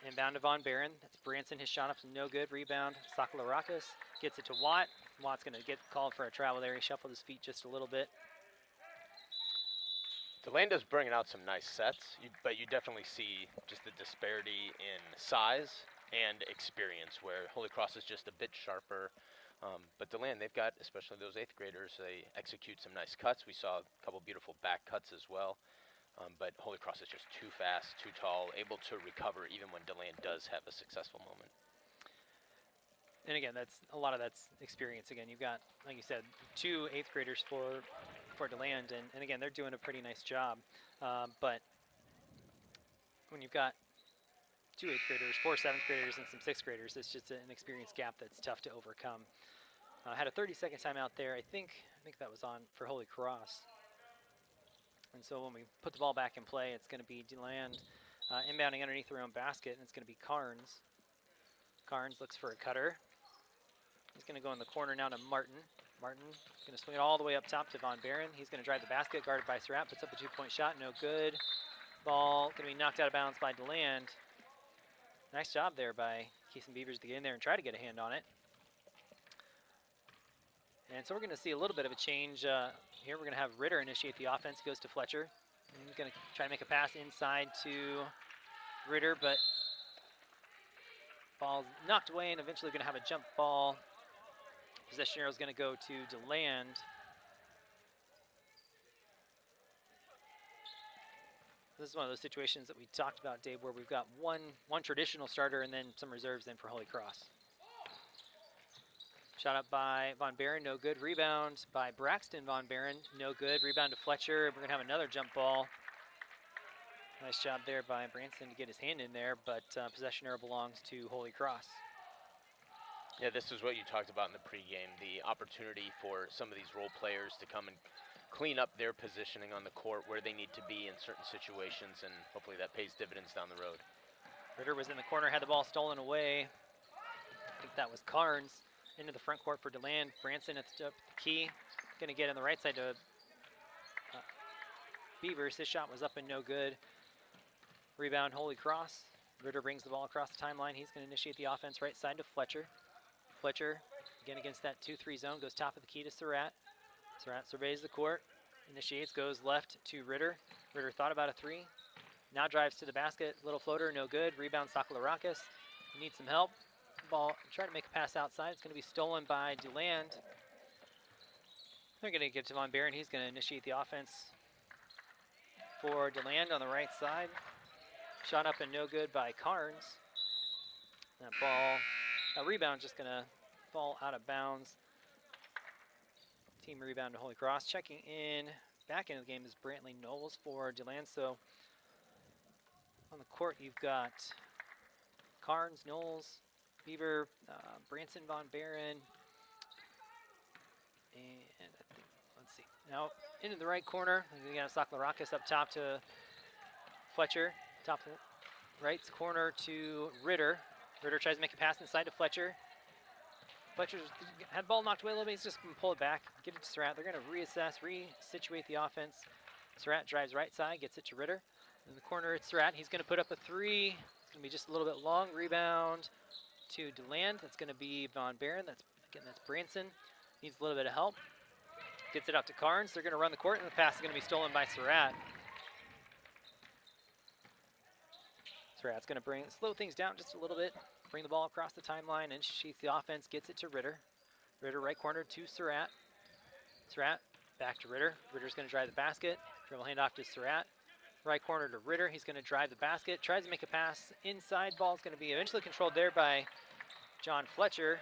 Inbound to Von Barron. That's Branson. His shot up is no good. Rebound. Sakalarakis gets it to Watt. Watt's going to get called for a travel there. He shuffled his feet just a little bit. Deland is bringing out some nice sets, but you definitely see just the disparity in size and experience, where Holy Cross is just a bit sharper. But Deland, they've got, especially those 8th graders, they execute some nice cuts. We saw a couple beautiful back cuts as well. But Holy Cross is just too fast, too tall, able to recover even when Deland does have a successful moment. And again, a lot of that's experience. Again, you've got, like you said, 2 8th graders for Deland, and again, they're doing a pretty nice job. But when you've got 2 8th graders, 4 7th graders, and some 6th graders, it's just an experience gap that's tough to overcome. Had a 30-second timeout there. I think that was on for Holy Cross. And so when we put the ball back in play, it's going to be Deland inbounding underneath their own basket, and it's going to be Carnes. Carnes looks for a cutter. He's going to go in the corner now to Martin. Martin is going to swing it all the way up top to Von Barron. He's going to drive the basket, guarded by Surratt, puts up a 2-point shot, no good. Ball going to be knocked out of bounds by Deland. Nice job there by Kason Beavers to get in there and try to get a hand on it. And so we're going to see a little bit of a change here. We're going to have Ritter initiate the offense. Goes to Fletcher. And he's going to try to make a pass inside to Ritter, but ball's knocked away, and eventually going to have a jump ball. Possession arrow is going to go to Deland. this is one of those situations that we talked about, Dave, where we've got one traditional starter and then some reserves in for Holy Cross. Shot up by Von Barron, no good. Rebound by Braxton Von Barron, no good. Rebound to Fletcher. We're going to have another jump ball. Nice job there by Branson to get his hand in there, but possession error belongs to Holy Cross. Yeah, this is what you talked about in the pregame, the opportunity for some of these role players to come and clean up their positioning on the court where they need to be in certain situations, and hopefully that pays dividends down the road. Ritter was in the corner, had the ball stolen away. I think that was Carnes into the front court for Deland. Branson at the key, going to get on the right side to Beavers. His shot was up and no good. Rebound, Holy Cross. Ritter brings the ball across the timeline. He's going to initiate the offense right side to Fletcher. Fletcher, again against that 2-3 zone, goes top of the key to Surratt. Surratt surveys the court, initiates, goes left to Ritter. Ritter thought about a three. Now drives to the basket. Little floater, no good. Rebound, Sakalarakis. He needs some help. Ball, try to make a pass outside. It's going to be stolen by Deland. They're going to get to Von Barron. He's going to initiate the offense for Deland on the right side. Shot up and no good by Carnes. That ball, a rebound, just going to fall out of bounds. Team rebound to Holy Cross. Checking in, back into the game is Brantley Knowles for Deland. So on the court, you've got Carnes, Knowles, Beaver, Branson, Von Barron, and I think, let's see. Now into the right corner, we got Sakalarakis up top to Fletcher. Top right corner to Ritter. Ritter tries to make a pass inside to Fletcher. Fletcher's had the ball knocked away a little bit. He's just going to pull it back, give it to Surratt. They're going to reassess, resituate the offense. Surratt drives right side, gets it to Ritter. In the corner, it's Surratt. He's going to put up a three. It's going to be just a little bit long. Rebound to Deland. That's going to be Von Barron. That's Branson. Needs a little bit of help. Gets it out to Carnes. They're going to run the court, and the pass is going to be stolen by Surratt. Surratt's going to slow things down just a little bit, bring the ball across the timeline, and sheath the offense, gets it to Ritter. Ritter right corner to Surratt. Surratt back to Ritter. Ritter's going to drive the basket. Dribble handoff to Surratt. Right corner to Ritter. He's going to drive the basket, tries to make a pass inside. Ball's going to be eventually controlled there by John Fletcher.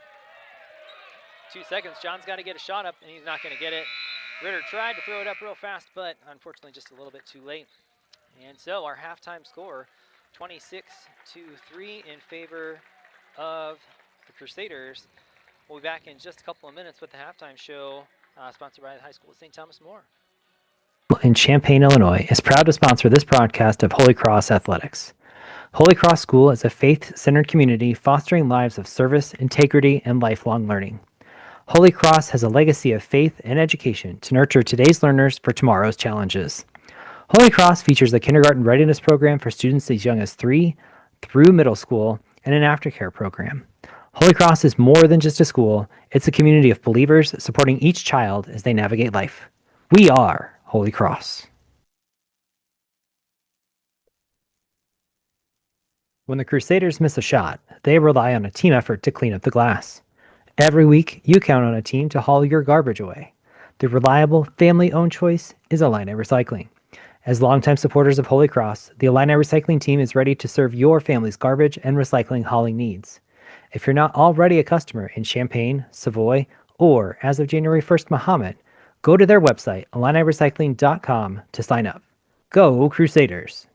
2 seconds. John's got to get a shot up, and he's not going to get it. Ritter tried to throw it up real fast, but unfortunately just a little bit too late. And so our halftime score, 26-3 in favor of the Crusaders. We'll be back in just a couple of minutes with the halftime show, sponsored by the High School of St. Thomas More. In Champaign, Illinois, is proud to sponsor this broadcast of Holy Cross Athletics. Holy Cross School is a faith-centered community fostering lives of service, integrity, and lifelong learning. Holy Cross has a legacy of faith and education to nurture today's learners for tomorrow's challenges. Holy Cross features a kindergarten readiness program for students as young as 3 through middle school and an aftercare program. Holy Cross is more than just a school, it's a community of believers supporting each child as they navigate life. We are Holy Cross. When the Crusaders miss a shot, they rely on a team effort to clean up the glass. Every week, you count on a team to haul your garbage away. The reliable, family-owned choice is Illini Recycling. As longtime supporters of Holy Cross, the Illini Recycling team is ready to serve your family's garbage and recycling hauling needs. If you're not already a customer in Champaign, Savoy, or, as of January 1st, Mahomet, go to their website, IlliniRecycling.com, to sign up. Go Crusaders!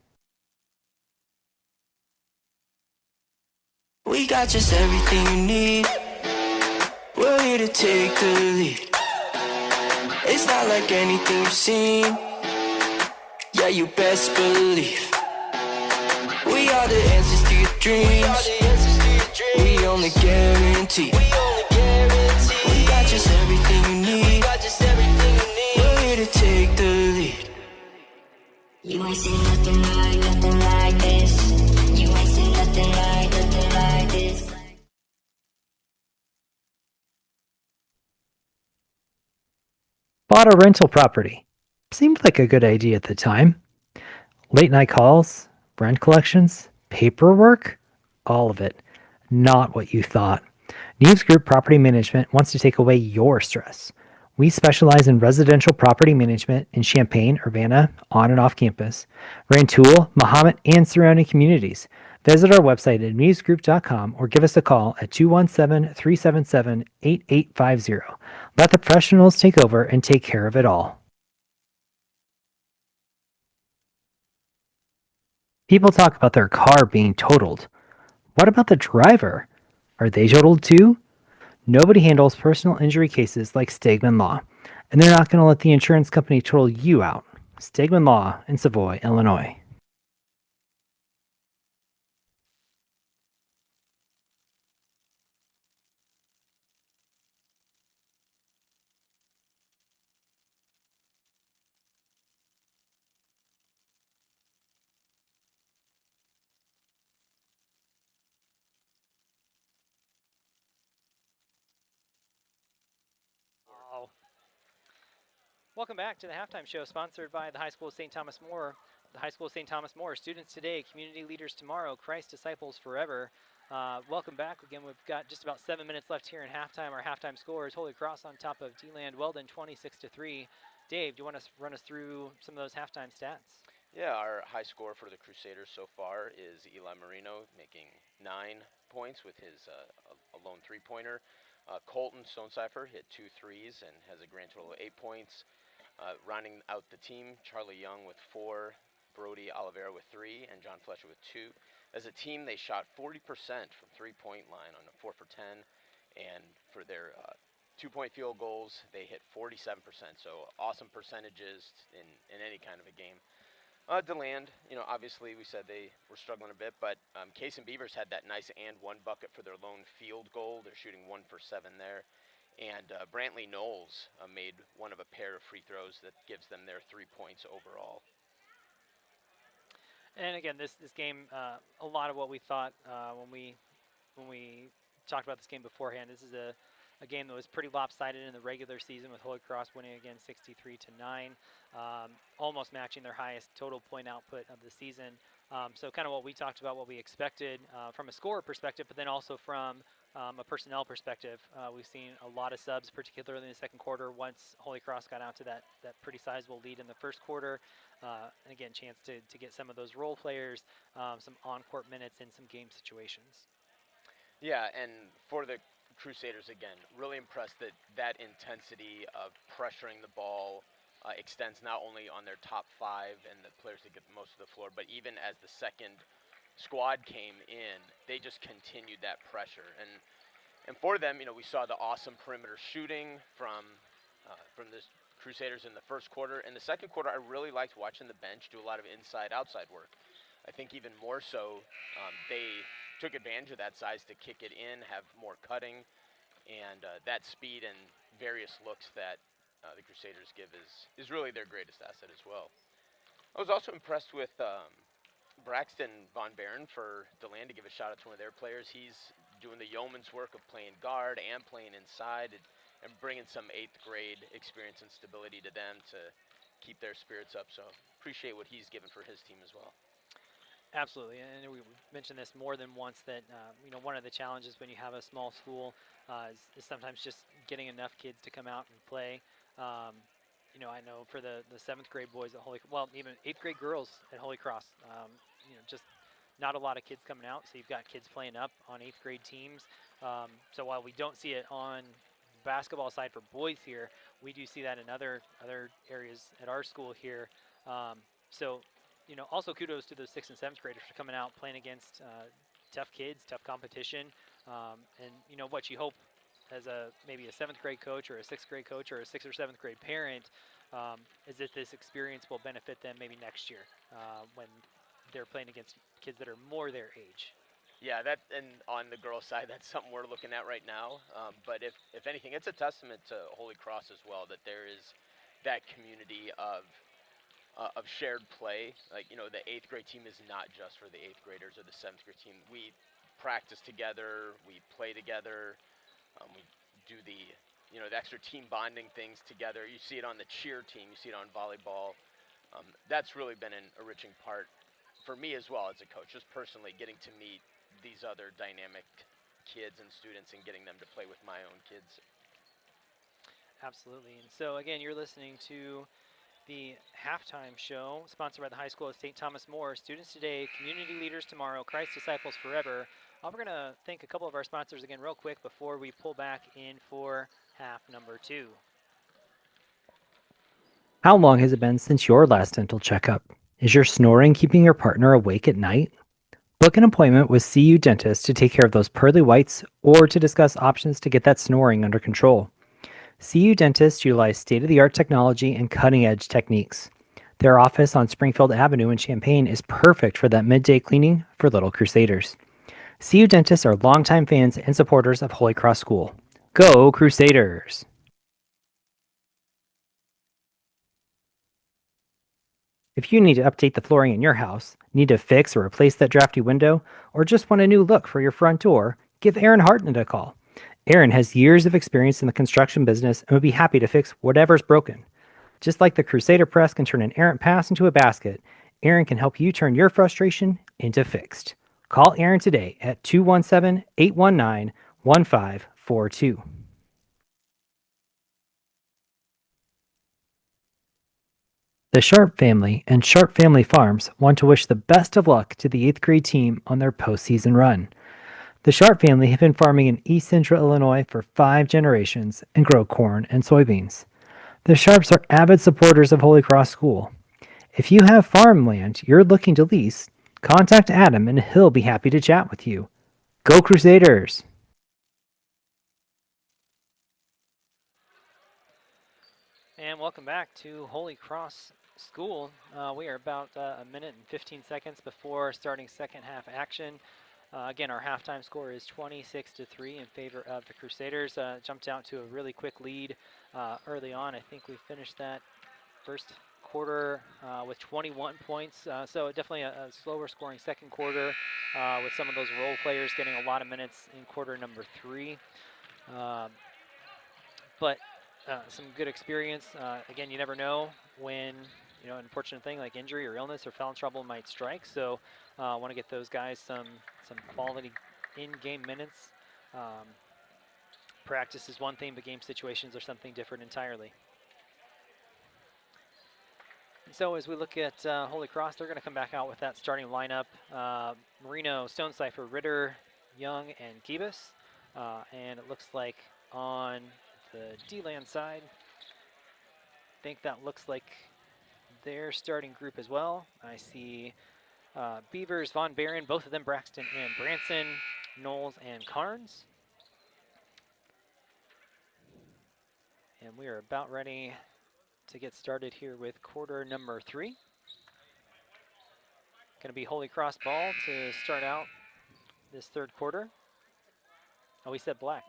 We got just everything you need. We're here to take the lead. It's not like anything you've seen. Yeah, you best believe. We are the answers to your dreams. We only guarantee. We got just everything you need. We're here to take the lead. You ain't seen nothing like this. You ain't seen nothing like this. Bought a rental property. Seemed like a good idea at the time. Late night calls, rent collections, paperwork, all of it. Not what you thought. Neves Group Property Management wants to take away your stress. We specialize in residential property management in Champaign, Urbana, on and off campus, Rantoul, Mahomet, and surrounding communities. Visit our website at musegroup.com or give us a call at 217 377 8850. Let the professionals take over and take care of it all. People talk about their car being totaled. What about the driver? Are they totaled too? Nobody handles personal injury cases like Stegman Law, and they're not going to let the insurance company total you out. Stegman Law in Savoy, Illinois. Oh. Welcome back to the halftime show, sponsored by the High School of St. Thomas More. The High School of St. Thomas More, students today, community leaders tomorrow, Christ disciples forever. Welcome back. Again, we've got just about 7 minutes left here in halftime. Our halftime score is Holy Cross on top of Deland-Weldon 26-3. Dave, do you want to run us through some of those halftime stats? Yeah, our high score for the Crusaders so far is Eli Marino making 9 points with his a lone three-pointer. Colton Stonecipher hit 2 threes and has a grand total of 8 points. Rounding out the team, Charlie Young with 4, Brody Oliveira with 3, and John Fletcher with 2. As a team, they shot 40% from three-point line on a 4 for 10, and for their 2-point field goals, they hit 47%. So awesome percentages in any kind of a game. DeLand, obviously we said they were struggling a bit, but Case and Beavers had that nice and one bucket for their lone field goal. They're shooting 1 for 7 there. And Brantley Knowles made one of a pair of free throws that gives them their 3 points overall. And again, this game, a lot of what we thought when we talked about this game beforehand. This is a game that was pretty lopsided in the regular season, with Holy Cross winning again 63-9, almost matching their highest total point output of the season. So kind of what we talked about, what we expected from a score perspective, but then also from a personnel perspective. We've seen a lot of subs, particularly in the second quarter, once Holy Cross got out to that pretty sizable lead in the first quarter. And again, chance to get some of those role players, some on-court minutes in some game situations. Yeah, and for the Crusaders, again, really impressed that intensity of pressuring the ball extends not only on their top 5 and the players that get most of the floor, but even as the second squad came in, they just continued that pressure. And for them, we saw the awesome perimeter shooting from the Crusaders in the first quarter. In the second quarter, I really liked watching the bench do a lot of inside-outside work. I think even more so, they took advantage of that size to kick it in, have more cutting, and that speed and various looks that the Crusaders give is really their greatest asset as well. I was also impressed with Braxton Von Barron for DeLand, to give a shout out to one of their players. He's doing the yeoman's work of playing guard and playing inside and bringing some 8th grade experience and stability to them to keep their spirits up. So appreciate what he's given for his team as well. Absolutely, and we mentioned this more than once that one of the challenges when you have a small school is sometimes just getting enough kids to come out and play. I know for the 7th grade boys at even 8th grade girls at Holy Cross, just not a lot of kids coming out. So you've got kids playing up on 8th grade teams. So while we don't see it on basketball side for boys here, we do see that in other areas at our school here. So also kudos to those 6th and 7th graders for coming out, playing against tough kids, tough competition, and what you hope as maybe a 7th grade coach or a 6th grade coach or a 6th or 7th grade parent is that this experience will benefit them maybe next year when they're playing against kids that are more their age. Yeah, and on the girls' side, that's something we're looking at right now. But if anything, it's a testament to Holy Cross as well that there is that community of shared play. Like, the 8th grade team is not just for the 8th graders or the 7th grade team. We practice together, we play together, we do the extra team bonding things together. You see it on the cheer team, you see it on volleyball. That's really been an enriching part for me as well as a coach, just personally getting to meet these other dynamic kids and students and getting them to play with my own kids. Absolutely. And so, again, you're listening to the halftime show sponsored by the High School of St. Thomas More. Students today, community leaders tomorrow, Christ disciples forever. We're going to thank a couple of our sponsors again real quick before we pull back in for half number 2. How long has it been since your last dental checkup? Is your snoring keeping your partner awake at night? Book an appointment with CU Dentist to take care of those pearly whites or to discuss options to get that snoring under control. CU Dentist utilize state-of-the-art technology and cutting-edge techniques. Their office on Springfield Avenue in Champaign is perfect for that midday cleaning for little crusaders. CU Dentists are longtime fans and supporters of Holy Cross School. Go Crusaders! If you need to update the flooring in your house, need to fix or replace that drafty window, or just want a new look for your front door, give Aaron Hartnett a call. Aaron has years of experience in the construction business and would be happy to fix whatever's broken. Just like the Crusader press can turn an errant pass into a basket, Aaron can help you turn your frustration into fixed. Call Aaron today at 217-819-1542. The Sharp family and Sharp Family Farms want to wish the best of luck to the 8th grade team on their postseason run. The Sharp family have been farming in East Central Illinois for 5 generations and grow corn and soybeans. The Sharps are avid supporters of Holy Cross School. If you have farmland you're looking to lease, contact Adam and he'll be happy to chat with you. Go Crusaders! And welcome back to Holy Cross School. We are about a minute and 15 seconds before starting second half action. Again, our halftime score is 26-3 in favor of the Crusaders. Jumped out to a really quick lead early on. I think we finished that first quarter with 21 points. So definitely a slower scoring second quarter with some of those role players getting a lot of minutes in quarter number 3. But some good experience. Again, you never know when an unfortunate thing like injury or illness or foul trouble might strike. So I want to get those guys some quality in-game minutes. Practice is one thing, but game situations are something different entirely. And so as we look at Holy Cross, they're going to come back out with that starting lineup. Marino, Stonecipher, Ritter, Young, and Gibas. And it looks like on the D-Land side, I think that looks like their starting group as well. I see Beavers, Von Barron, both of them, Braxton and Branson, Knowles and Carnes. And we are about ready to get started here with quarter number 3. Going to be Holy Cross ball to start out this third quarter. Oh, we said black.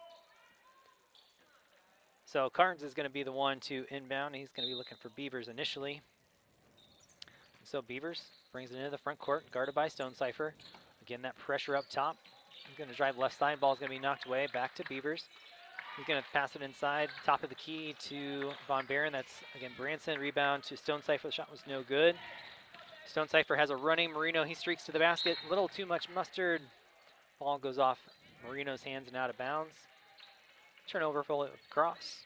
So Carnes is going to be the one to inbound. He's going to be looking for Beavers initially. So Beavers brings it into the front court, guarded by Stonecipher. Again, that pressure up top. He's going to drive left side. Ball's going to be knocked away. Back to Beavers. He's going to pass it inside, top of the key to Von Barron. That's, again, Branson. Rebound to Stonecipher. The shot was no good. Stonecipher has a running Marino. He streaks to the basket. A little too much mustard. Ball goes off Marino's hands and out of bounds. Turnover for Holy Cross.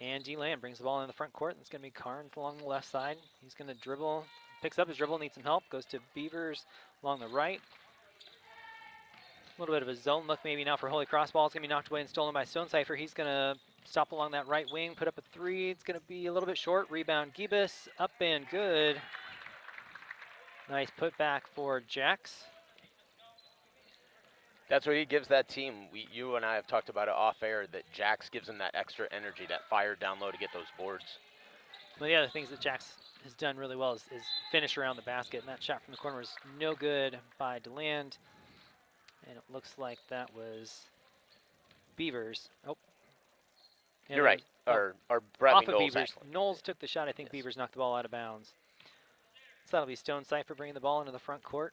And Deland brings the ball in the front court. It's going to be Carnes along the left side. He's going to dribble. Picks up his dribble, needs some help. Goes to Beavers along the right. A little bit of a zone look maybe now for Holy Cross. Ball is going to be knocked away and stolen by Stonecipher. He's going to stop along that right wing, put up a 3. It's going to be a little bit short. Rebound Gibas, up and good. Nice putback for Jax. That's what he gives that team. You and I have talked about it off air, that Jax gives them that extra energy, that fire down low to get those boards. One of the other things that Jax has done really well is finish around the basket, and that shot from the corner was no good by Deland. And it looks like that was Beavers. Oh. You're right. Or Bradley off of Knowles, Beavers. actually. Knowles took the shot. I think Beavers knocked the ball out of bounds. So that'll be Stonecipher bringing the ball into the front court.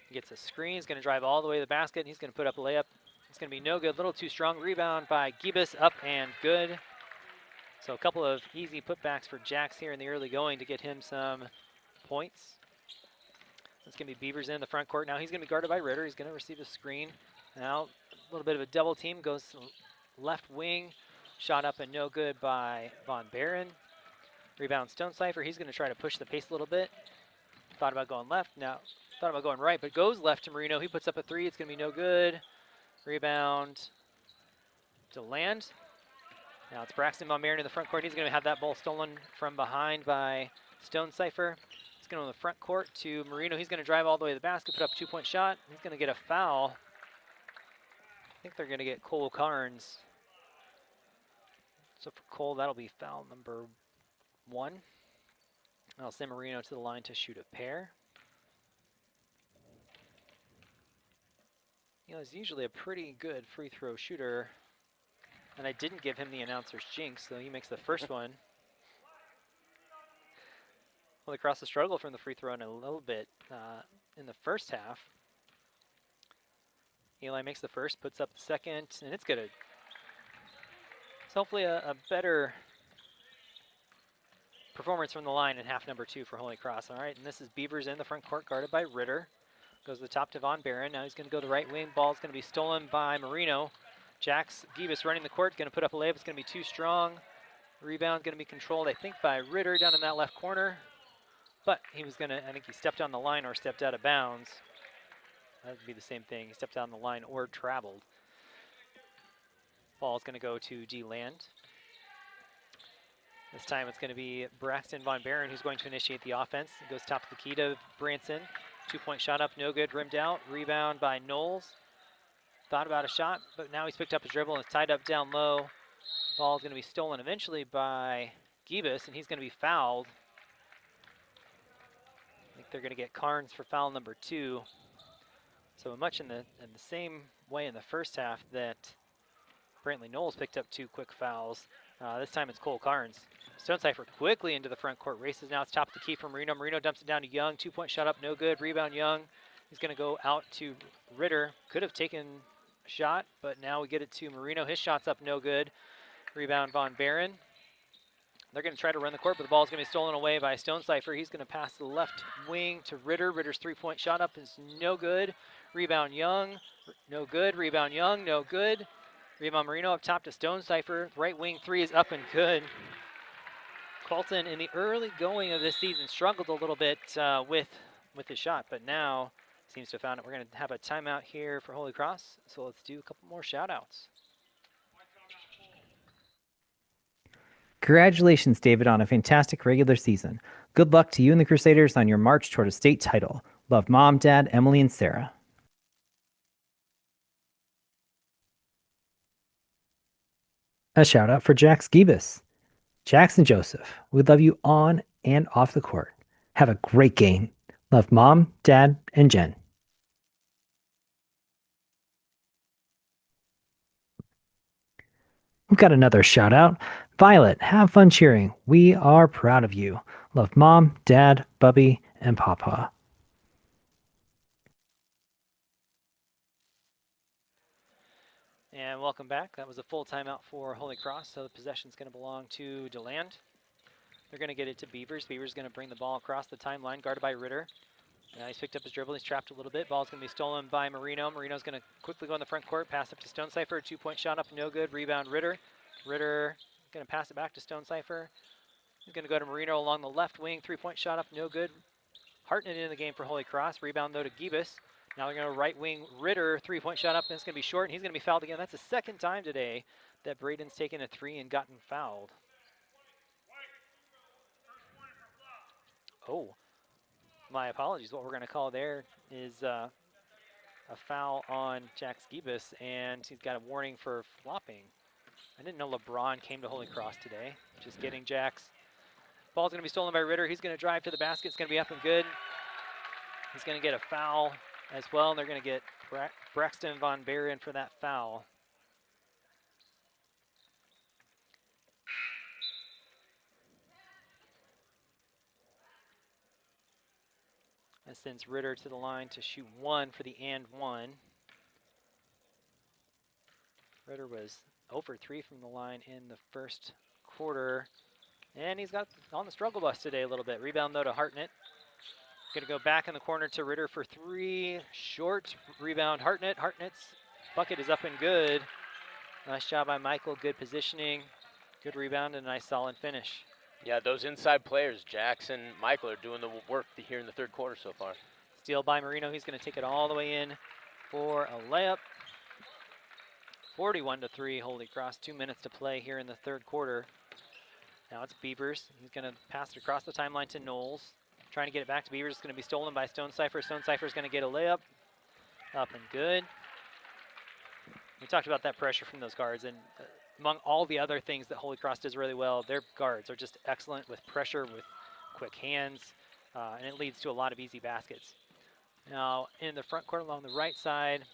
He gets a screen. He's going to drive all the way to the basket. And he's going to put up a layup. It's going to be no good. A little too strong. Rebound by Gibas, up and good. So a couple of easy putbacks for Jax here in the early going to get him some points. It's going to be Beavers in the front court. Now he's going to be guarded by Ritter. He's going to receive a screen. Now little bit of a double team, goes left wing, shot up and no good by Von Barron. Rebound Stonecipher, he's going to try to push the pace a little bit. Thought about going left, now thought about going right, but goes left to Marino. He puts up a three, it's going to be no good. Rebound Deland. Now it's Braxton Von Barron in the front court. He's going to have that ball stolen from behind by Stonecipher. He's going to the front court to Marino. He's going to drive all the way to the basket, put up a 2-point shot. He's going to get a foul. I think they're going to get Cole Carnes. So for Cole, that'll be foul number 1. I'll send Marino to the line to shoot a pair. You know, he's usually a pretty good free throw shooter. And I didn't give him the announcer's jinx, so he makes the first one. Holy Cross the struggle from the free throw in a little bit in the first half. Eli makes the first, puts up the second, and it's good. It's hopefully a better performance from the line in half number 2 for Holy Cross. All right, and this is Beavers in the front court, guarded by Ritter. Goes to the top to Von Barron. Now he's going to go to the right wing. Ball's going to be stolen by Marino. Jax Gibas running the court, going to put up a layup. It's going to be too strong. Rebound going to be controlled, I think, by Ritter down in that left corner. But he was going to, I think he stepped on the line or stepped out of bounds. That would be the same thing. He stepped on the line or traveled. Ball's going to go to Deland. This time it's going to be Braxton Von Barron who's going to initiate the offense. It goes top of the key to Branson. 2-point shot up, no good, rimmed out. Rebound by Knowles. Thought about a shot, but now he's picked up his dribble and is tied up down low. Ball's going to be stolen eventually by Gibas, and he's going to be fouled. I think they're going to get Carnes for foul number 2. So much in the same way in the first half that Brantley Knowles picked up 2 quick fouls. This time it's Cole Carnes. Stonecipher quickly into the front court, races now. It's top of the key from Marino. Marino dumps it down to Young. 2-point shot up, no good. Rebound Young. He's going to go out to Ritter. Could have taken a shot, but now we get it to Marino. His shot's up, no good. Rebound Von Barron. They're going to try to run the court, but the ball's going to be stolen away by Stonecipher. He's going to pass the left wing to Ritter. Ritter's 3-point shot up is no good. Rebound Young, no good. Rebound Young, no good. Rebound Marino up top to Stonecipher. Right wing 3 is up and good. Colton in the early going of this season struggled a little bit with his shot, but now seems to have found it. We're going to have a timeout here for Holy Cross, so let's do a couple more shout-outs. Congratulations, David, on a fantastic regular season. Good luck to you and the Crusaders on your march toward a state title. Love Mom, Dad, Emily, and Sarah. A shout out for Jax Gibas. Jackson Joseph, we love you on and off the court. Have a great game. Love Mom, Dad, and Jen. We've got another shout out. Violet, have fun cheering. We are proud of you. Love Mom, Dad, Bubby, and Papa. And welcome back. That was a full timeout for Holy Cross, so the possession's going to belong to Deland. They're going to get it to Beavers. Beavers going to bring the ball across the timeline, guarded by Ritter. Now he's picked up his dribble. He's trapped a little bit. Ball's going to be stolen by Marino. Marino's going to quickly go in the front court, pass up to Stonecipher. 2-point shot up, no good. Rebound Ritter. Ritter going to pass it back to Stonecipher. He's going to go to Marino along the left wing. 3-point shot up, no good. Hartnett in the game for Holy Cross. Rebound though to Gibas. Now they're going to right wing Ritter. 3-point shot up, and it's going to be short, and he's going to be fouled again. That's the second time today that Braden's taken a 3 and gotten fouled. Oh, my apologies. What we're going to call there is a foul on Jax Gibas, and he's got a warning for flopping. I didn't know LeBron came to Holy Cross today. Just kidding, Jax. Ball's going to be stolen by Ritter. He's going to drive to the basket. It's going to be up and good. He's going to get a foul as well, and they're going to get Braxton Von Barron for that foul. That sends Ritter to the line to shoot 1 for the and 1. Ritter was 0 for 3 from the line in the first quarter. And he's got on the struggle bus today a little bit. Rebound though to Hartnett. Going to go back in the corner to Ritter for 3. Short rebound Hartnett. Hartnett's Bucket is up and good. Nice job by Michael. Good positioning. Good rebound and a nice solid finish. Yeah, those inside players, Jackson, Michael, are doing the work here in the third quarter so far. Steal by Marino. He's going to take it all the way in for a layup. 41-3, Holy Cross. 2 minutes to play here in the third quarter. Now it's Beavers. He's going to pass it across the timeline to Knowles. Trying to get it back to Beavers. It's going to be stolen by Stone Cipher. Stone Cipher is going to get a layup. Up and good. We talked about that pressure from those guards, and among all the other things that Holy Cross does really well, their guards are just excellent with pressure, with quick hands, and it leads to a lot of easy baskets. Now, in the front court along the right side,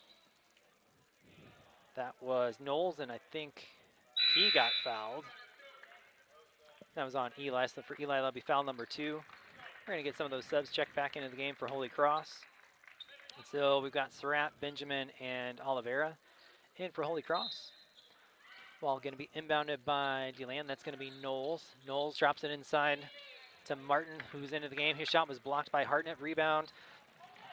that was Knowles, and I think he got fouled. That was on Eli, so for Eli, that'll be foul number 2. We're going to get some of those subs checked back into the game for Holy Cross. And so we've got Surratt, Benjamin, and Oliveira in for Holy Cross. Ball going to be inbounded by Deland. That's going to be Knowles. Knowles drops it inside to Martin, who's into the game. His shot was blocked by Hartnett. Rebound.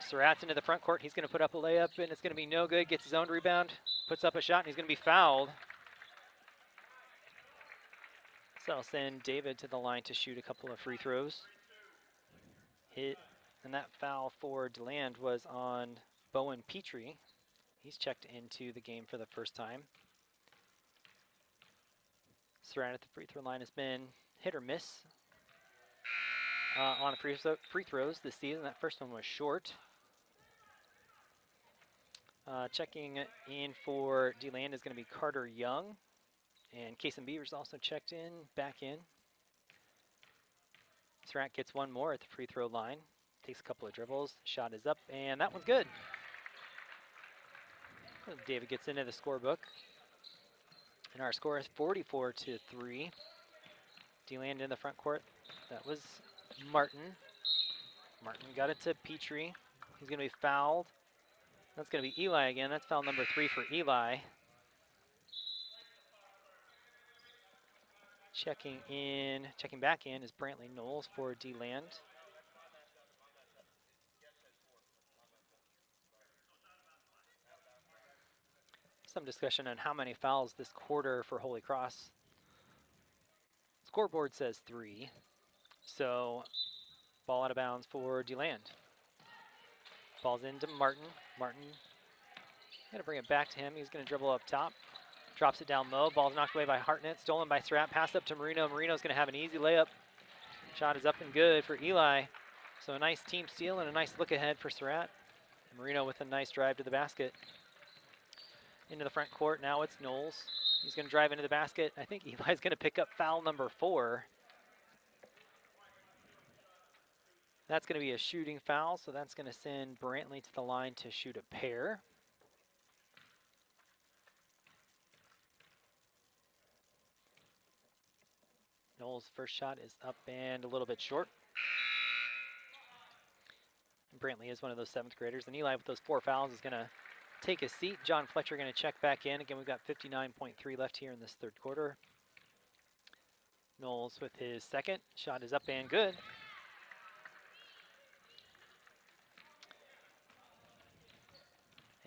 Surratt's into the front court. He's going to put up a layup, and it's going to be no good. Gets his own rebound, puts up a shot, and he's going to be fouled. So I'll send David to the line to shoot a couple of free throws. And that foul for Deland was on Bowen Petrie. He's checked into the game for the first time. Surratt at the free throw line has been hit or miss on the free throws this season. That first one was short. Checking in for Deland is going to be Carter Young. And Kason Beavers also checked in, back in. Surratt gets one more at the free throw line. Takes a couple of dribbles. Shot is up, and that one's good. David gets into the scorebook. And our score is 44-3. Deland in the front court. That was Martin. Martin got it to Petrie. He's going to be fouled. That's going to be Eli again. That's foul number 3 for Eli. Checking back in is Brantley Knowles for Deland. Some discussion on how many fouls this quarter for Holy Cross. Scoreboard says 3. So ball out of bounds for Deland. Ball's into Martin. Martin, going to bring it back to him. He's going to dribble up top. Drops it down low. Ball's knocked away by Hartnett. Stolen by Surratt. Pass up to Marino. Marino's going to have an easy layup. Shot is up and good for Eli. So a nice team steal and a nice look ahead for Surratt. Marino with a nice drive to the basket. Into the front court. Now it's Knowles. He's going to drive into the basket. I think Eli's going to pick up foul number 4. That's going to be a shooting foul, so that's going to send Brantley to the line to shoot a pair. Knowles' first shot is up and a little bit short. And Brantley is one of those 7th graders, and Eli with those 4 fouls is going to take a seat. John Fletcher going to check back in. Again, we've got 59.3 left here in this third quarter. Knowles with his second. Shot is up and good.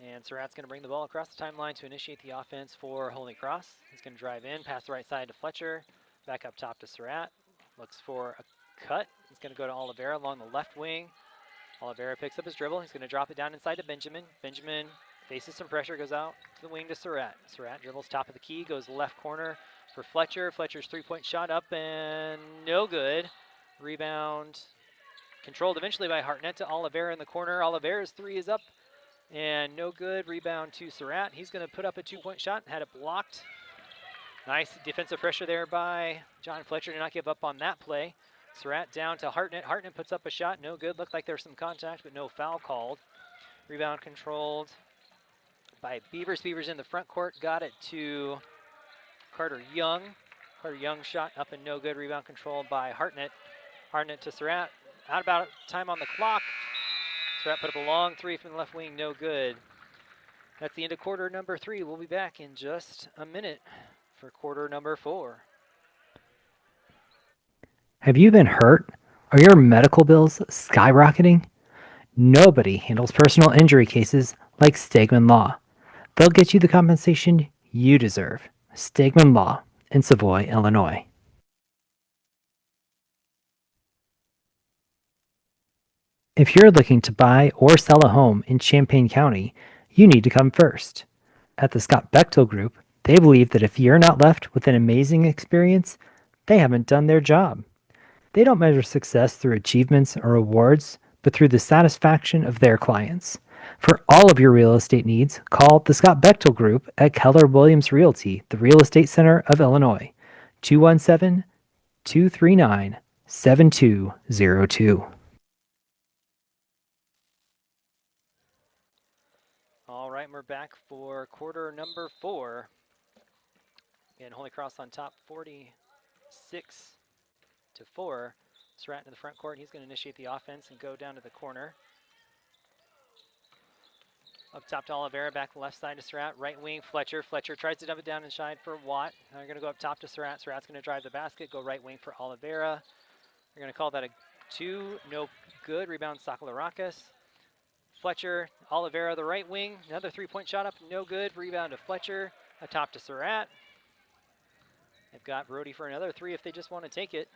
And Surratt's going to bring the ball across the timeline to initiate the offense for Holy Cross. He's going to drive in, pass the right side to Fletcher. Back up top to Surratt. Looks for a cut. He's going to go to Oliveira along the left wing. Oliveira picks up his dribble. He's going to drop it down inside to Benjamin. Benjamin faces some pressure, goes out to the wing to Surratt. Surratt dribbles top of the key, goes left corner for Fletcher. Fletcher's three-point shot up and no good. Rebound controlled eventually by Hartnett to Oliveira in the corner. Oliveira's 3 is up and no good. Rebound to Surratt. He's going to put up a 2-point shot. Had it blocked. Nice defensive pressure there by John Fletcher to not give up on that play. Surratt down to Hartnett. Hartnett puts up a shot. No good. Looked like there was some contact, but no foul called. Rebound controlled by Beavers. Beavers in the front court. Got it to Carter Young. Carter Young shot up and no good. Rebound controlled by Hartnett. Hartnett to Surratt. Out about time on the clock. Surratt put up a long 3 from the left wing. No good. That's the end of quarter number 3. We'll be back in just a minute for quarter number 4. Have you been hurt? Are your medical bills skyrocketing? Nobody handles personal injury cases like Stegman Law. They'll get you the compensation you deserve. Stegman Law in Savoy, Illinois. If you're looking to buy or sell a home in Champaign County, you need to come first. At the Scott Bechtel Group, they believe that if you're not left with an amazing experience, they haven't done their job. They don't measure success through achievements or awards, but through the satisfaction of their clients. For all of your real estate needs, call the Scott Bechtel Group at Keller Williams Realty, the Real Estate Center of Illinois, 217 239 7202. All right, we're back for quarter number 4. Again, Holy Cross on top, 46-4. Surratt in the front court. He's going to initiate the offense and go down to the corner. Up top to Oliveira, back left side to Surratt. Right wing, Fletcher. Fletcher tries to dump it down inside for Watt. They're going to go up top to Surratt. Surratt's going to drive the basket, go right wing for Oliveira. They're going to call that a 2, no good. Rebound, Sakalarakis. Fletcher, Oliveira, the right wing. Another three-point shot up, no good. Rebound to Fletcher. Atop to Surratt. They've got Brody for another 3 if they just want to take it.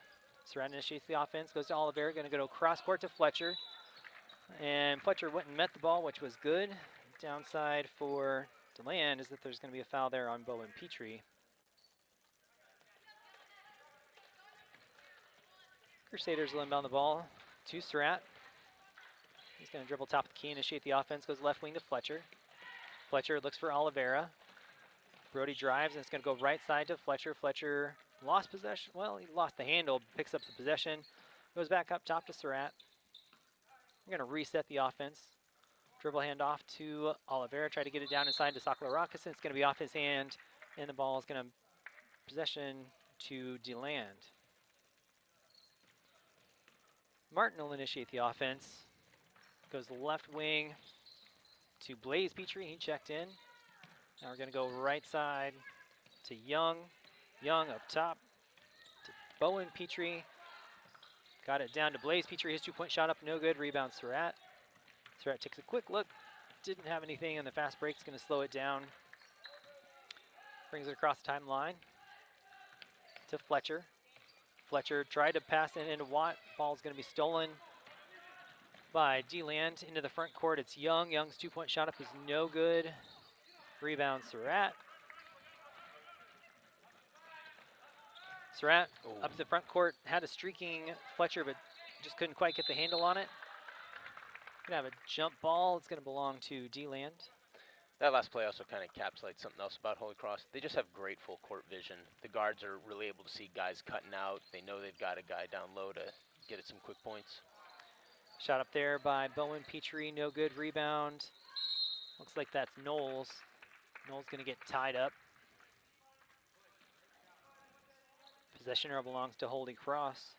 Surratt initiates the offense, goes to Oliveira, going to go cross court to Fletcher. And Fletcher went and met the ball, which was good. Downside for DeLand is that there's going to be a foul there on Bowen Petrie. Crusaders will inbound the ball to Surratt. He's going to dribble top of the key, initiate the offense, goes left wing to Fletcher. Fletcher looks for Oliveira. Brody drives, and it's going to go right side to Fletcher. Fletcher lost possession. Well, he lost the handle, picks up the possession, goes back up top to Surratt. We're going to reset the offense. Dribble handoff to Oliveira. Try to get it down inside to Sakalarakis. It's going to be off his hand, and the ball is going to possession to Deland. Martin will initiate the offense. Goes left wing to Blaze Petrie. He checked in. Now we're going to go right side to Young. Young up top to Bowen Petrie. Got it down to Blaze Petrie. His two-point shot up, no good. Rebound Surratt. Surratt takes a quick look. Didn't have anything in the fast break. It's going to slow it down. Brings it across the timeline to Fletcher. Fletcher tried to pass it into Watt. Ball's going to be stolen by Deland into the front court. It's Young. Young's two-point shot up is no good. Rebound Surratt. Surratt up to the front court, had a streaking Fletcher, but just couldn't quite get the handle on it. Gonna have a jump ball. It's gonna belong to Deland. That last play also kind of encapsulates something else about Holy Cross. They just have great full court vision. The guards are really able to see guys cutting out. They know they've got a guy down low to get it some quick points. Shot up there by Bowen Petrie, no good. Rebound. Looks like that's Knowles. Knowles gonna get tied up. Possession arrow belongs to Holy Cross.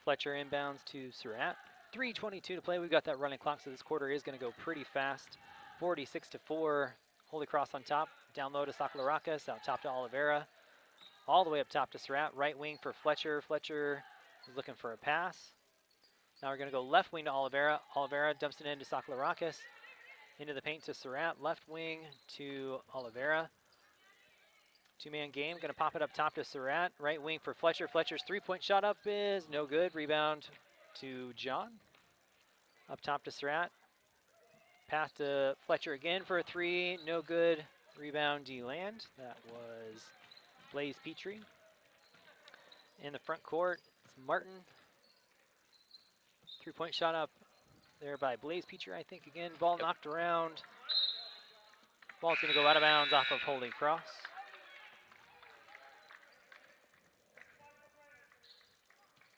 Fletcher inbounds to Surratt. 3:22 to play. We've got that running clock, so this quarter is going to go pretty fast. 46-4. Holy Cross on top. Down low to Sakalarakis. Out top to Oliveira. All the way up top to Surratt. Right wing for Fletcher. Fletcher is looking for a pass. Now we're going to go left wing to Oliveira. Oliveira dumps it into Sakalarakis. Into the paint to Surratt. Left wing to Oliveira. Two-man game, going to pop it up top to Surratt. Right wing for Fletcher. Fletcher's three-point shot up is no good. Rebound to John. Up top to Surratt. Pass to Fletcher again for a 3. No good. Rebound Deland. That was Blaze Petrie. In the front court, it's Martin. Three-point shot up there by Blaze Petrie, I think, again. Ball knocked around. Ball's going to go out of bounds off of Holy Cross.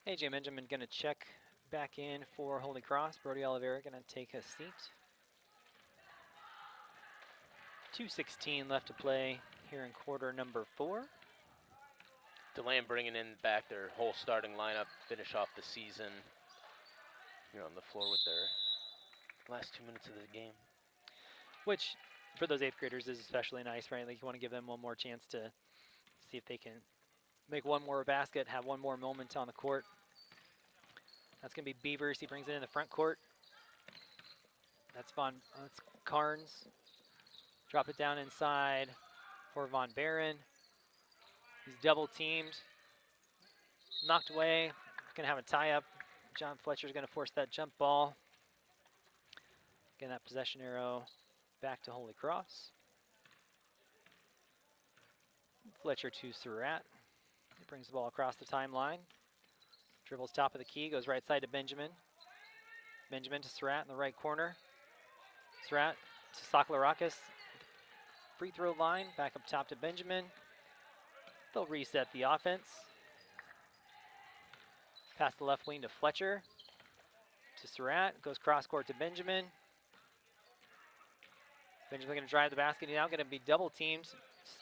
AJ Benjamin going to check back in for Holy Cross. Brody Oliveira going to take a seat. 2:16 left to play here in quarter number 4. Deland bringing in back their whole starting lineup, finish off the season. Here on the floor with their last 2 minutes of the game. Which, for those 8th graders, is especially nice, right? Like, you want to give them one more chance to see if they can make one more basket, have one more moment on the court. That's going to be Beavers. He brings it in the front court. That's Carnes. Drop it down inside for Von Barron. He's double teamed. Knocked away. Gonna have a tie up. John Fletcher's gonna force that jump ball. Getting that possession arrow back to Holy Cross. Fletcher to Surratt. He brings the ball across the timeline. Dribbles top of the key, goes right side to Benjamin. Benjamin to Surratt in the right corner. Surratt to Sakalarakis. Free throw line, back up top to Benjamin. They'll reset the offense. Pass the left wing to Fletcher. To Surratt, goes cross court to Benjamin. Benjamin going to drive the basket. He's now going to be double teamed.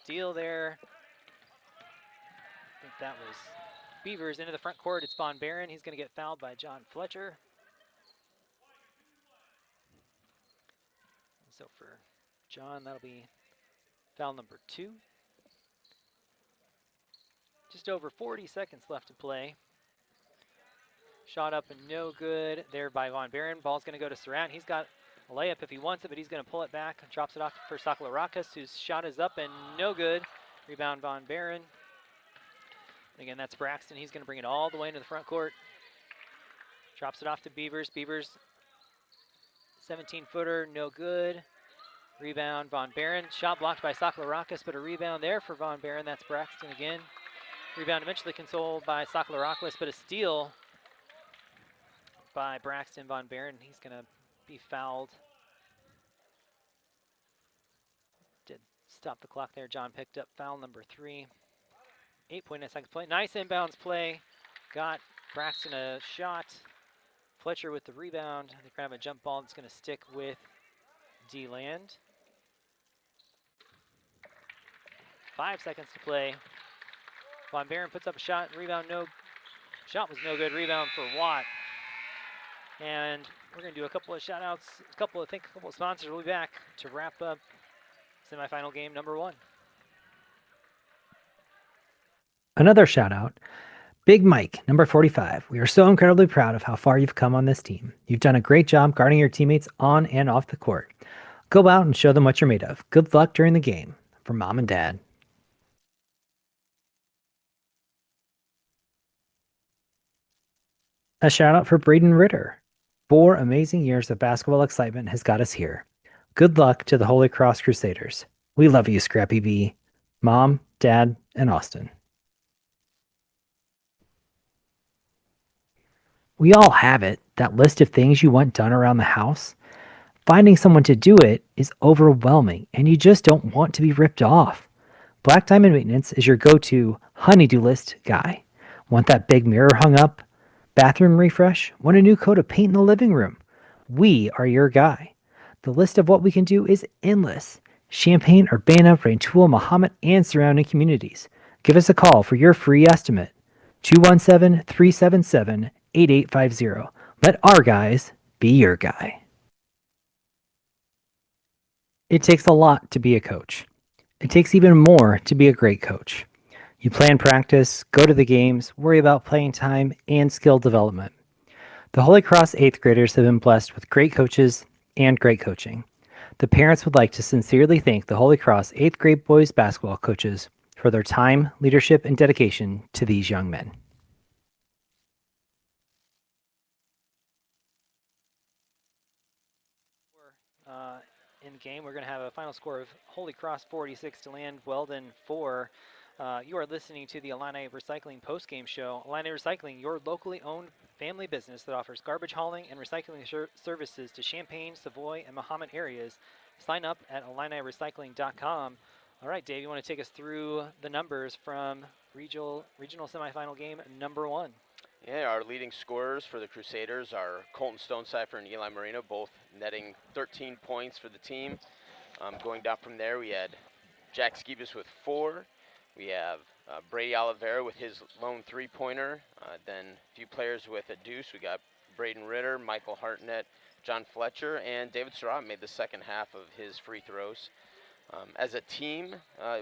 Steal there. I think that was Beavers into the front court. It's Von Barron. He's going to get fouled by John Fletcher. So for John, that'll be foul number 2. Just over 40 seconds left to play. Shot up and no good there by Von Barron. Ball's going to go to Surratt. He's got a layup if he wants it, but he's going to pull it back. Drops it off for Sakalarakis, whose shot is up and no good. Rebound Von Barron. Again, that's Braxton. He's going to bring it all the way into the front court. Drops it off to Beavers. Beavers, 17-footer, no good. Rebound Von Barron. Shot blocked by Sakalarakis, but a rebound there for Von Barron. That's Braxton again. Rebound eventually consoled by Sakalarakis, but a steal by Braxton Von Barron. He's going to be fouled. Did stop the clock there. John picked up foul number 3. 8.9 seconds play. Nice inbounds play. Got Braxton a shot. Fletcher with the rebound. They're going to have a jump ball that's going to stick with Deland. 5 seconds to play. Von Barron puts up a shot. Rebound, no. Shot was no good. Rebound for Watt. And we're going to do a couple of shout outs. A couple of sponsors. We'll be back to wrap up semifinal game number 1. Another shout out. Big Mike, number 45. We are so incredibly proud of how far you've come on this team. You've done a great job guarding your teammates on and off the court. Go out and show them what you're made of. Good luck during the game. From Mom and Dad. A shout out for Braden Ritter. 4 amazing years of basketball excitement has got us here. Good luck to the Holy Cross Crusaders. We love you, Scrappy B. Mom, Dad, and Austin. We all have it, that list of things you want done around the house. Finding someone to do it is overwhelming, and you just don't want to be ripped off. Black Diamond Maintenance is your go-to honey-do list guy. Want that big mirror hung up? Bathroom refresh? Want a new coat of paint in the living room? We are your guy. The list of what we can do is endless. Champaign, Urbana, Rantoul, Mahomet, and surrounding communities. Give us a call for your free estimate. 217-377-8850. Let our guys be your guy. It takes a lot to be a coach. It takes even more to be a great coach. You plan practice, go to the games, worry about playing time, and skill development. The Holy Cross 8th graders have been blessed with great coaches and great coaching. The parents would like to sincerely thank the Holy Cross 8th grade boys basketball coaches for their time, leadership, and dedication to these young men. In the game, we're going to have a final score of Holy Cross 46, Deland-Weldon 4. You are listening to the Illini Recycling postgame show. Illini Recycling, your locally owned family business that offers garbage hauling and recycling services to Champaign, Savoy, and Mahomet areas. Sign up at IlliniRecycling.com. All right, Dave, you want to take us through the numbers from regional semifinal game number 1? Yeah, our leading scorers for the Crusaders are Colton Stonecipher and Eli Marino, both netting 13 points for the team. Going down from there, we had Jack Skibas with 4. We have Brady Oliveira with his lone 3-pointer. Then a few players with a deuce. We got Braden Ritter, Michael Hartnett, John Fletcher, and David Surratt made the second half of his free throws. As a team,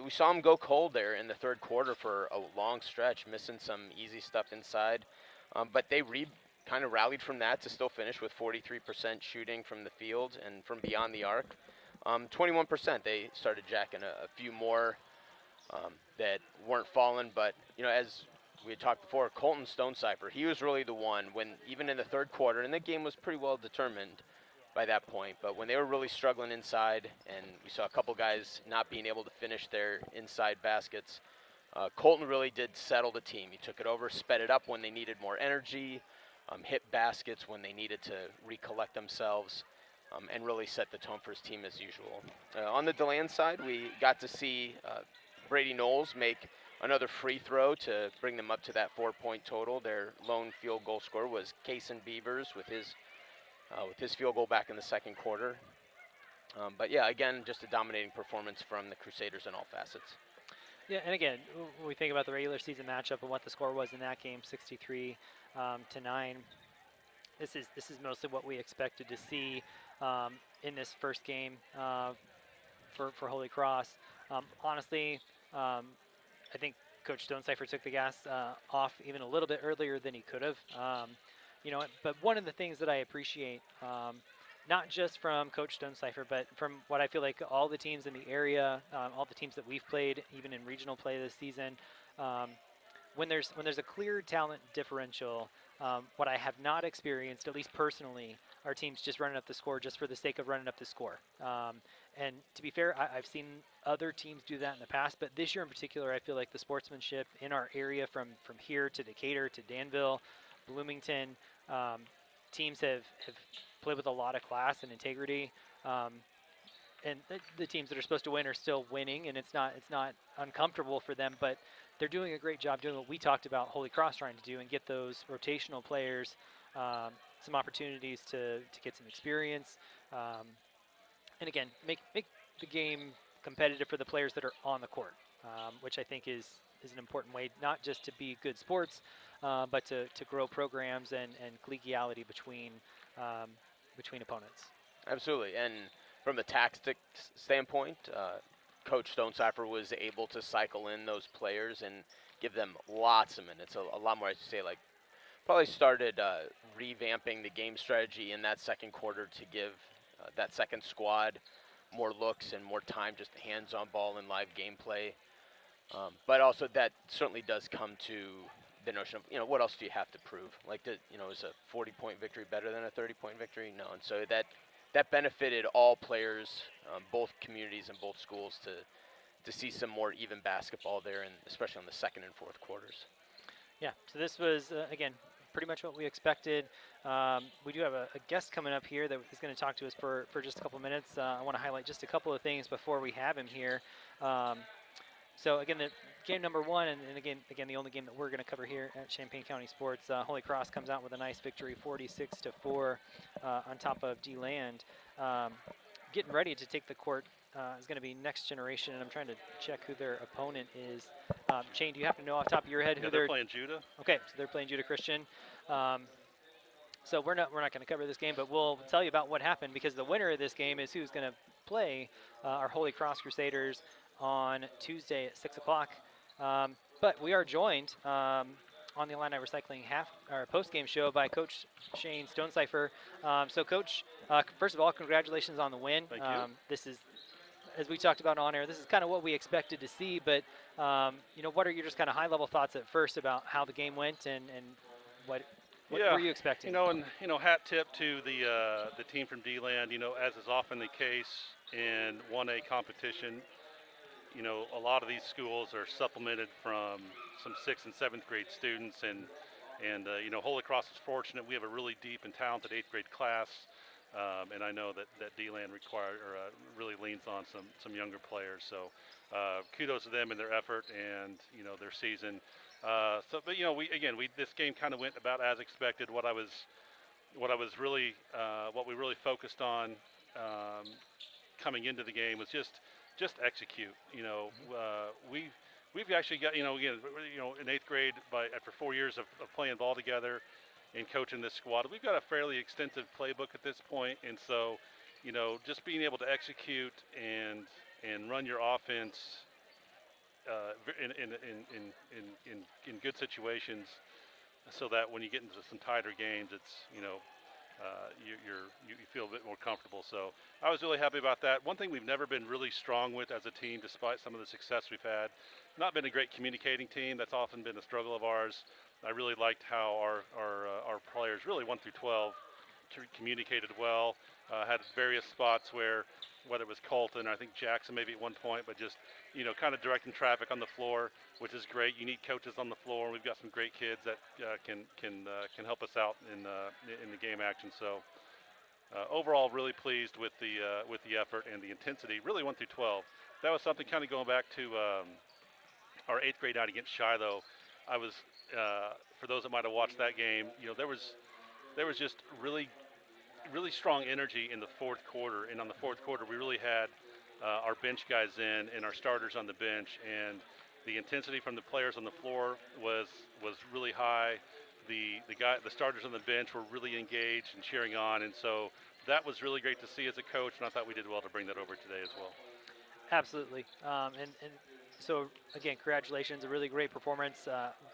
we saw them go cold there in the third quarter for a long stretch, missing some easy stuff inside. But they kind of rallied from that to still finish with 43% shooting from the field and from beyond the arc. 21%, they started jacking a few more that weren't falling, but as we had talked before, Colton Stonecipher, he was really the one when even in the third quarter, and the game was pretty well determined by that point, but when they were really struggling inside and we saw a couple guys not being able to finish their inside baskets, Colton really did settle the team. He took it over, sped it up when they needed more energy, hit baskets when they needed to recollect themselves, and really set the tone for his team as usual. On the Deland side, we got to see Brady Knowles make another free throw to bring them up to that 4-point total. Their lone field goal scorer was Kaysen Beavers with his field goal back in the second quarter. But yeah, again, just a dominating performance from the Crusaders in all facets. Yeah, and again, when we think about the regular season matchup and what the score was in that game, 63 to 9. This is mostly what we expected to see in this first game for Holy Cross. Honestly, I think Coach Stonecipher took the gas off even a little bit earlier than he could have. But one of the things that I appreciate, not just from Coach Stonecipher, but from what I feel like all the teams in the area, all the teams that we've played, even in regional play this season, when there's a clear talent differential, what I have not experienced, at least personally, are teams just running up the score just for the sake of running up the score. And to be fair, I've seen other teams do that in the past, but this year in particular, I feel like the sportsmanship in our area, from here to Decatur to Danville, Bloomington, teams have played with a lot of class and integrity. And the teams that are supposed to win are still winning, and it's not uncomfortable for them, but they're doing a great job doing what we talked about Holy Cross trying to do, and get those rotational players some opportunities to get some experience, and again, make the game competitive for the players that are on the court, which I think is an important way, not just to be good sports, but to grow programs and collegiality between opponents. Absolutely, and from the tactics standpoint, Coach Stonecipher was able to cycle in those players and give them lots of minutes, a lot more, I should say, like probably started revamping the game strategy in that second quarter to give that second squad more looks and more time, just hands-on ball and live gameplay. But also that certainly does come to the notion of, what else do you have to prove? Like, is a 40-point victory better than a 30-point victory? No, and so that benefited all players, both communities and both schools, to see some more even basketball there, and especially on the second and fourth quarters. Yeah, so this was, again, pretty much what we expected. We do have a guest coming up here that is going to talk to us for just a couple minutes. I want to highlight just a couple of things before we have him here. So again, the game number one, and again, the only game that we're going to cover here at Champaign County Sports. Holy Cross comes out with a nice victory, 46-4, on top of Deland. Getting ready to take the court is going to be Next Generation, and I'm trying to check who their opponent is. Shane, do you happen to know off the top of your head who they're playing? Judah. Okay, so they're playing Judah Christian. So we're not going to cover this game, but we'll tell you about what happened, because the winner of this game is who's going to play our Holy Cross Crusaders on Tuesday at 6 o'clock. But we are joined on the Illini Recycling post-game show by Coach Shane Stonecipher. So, Coach, first of all, congratulations on the win. Thank you. This is, as we talked about on air, this is kind of what we expected to see. But what are your just kind of high-level thoughts at first about how the game went, and what were you expecting? And hat tip to the team from D-Land. As is often the case in 1A competition, a lot of these schools are supplemented from some 6th and 7th grade students, and Holy Cross is fortunate. We have a really deep and talented 8th grade class, and I know that D-Land really leans on some younger players. So kudos to them and their effort and their season. This game kind of went about as expected. What we really focused on coming into the game was just execute. We've actually got in 8th grade, after 4 years of playing ball together and coaching this squad, we've got a fairly extensive playbook at this point, and so just being able to execute and run your offense in good situations so that when you get into some tighter games, it's you feel a bit more comfortable. So I was really happy about that. One thing we've never been really strong with as a team, despite some of the success we've had, not been a great communicating team. That's often been a struggle of ours. I really liked how our players, really 1 through 12, communicated well. Had various spots where, whether it was Colton, or I think Jackson maybe at one point, but just kind of directing traffic on the floor, which is great. You need coaches on the floor, and we've got some great kids that can help us out in the game action. So overall, really pleased with the effort and the intensity. Really 1 through 12. That was something kind of going back to our 8th grade night against Shiloh. I was for those that might have watched that game, there was just really strong energy in the fourth quarter, and on the fourth quarter we really had our bench guys in and our starters on the bench, and the intensity from the players on the floor was really high. The starters on the bench were really engaged and cheering on, and so that was really great to see as a coach, and I thought we did well to bring that over today as well. Absolutely. And so again, congratulations, a really great performance.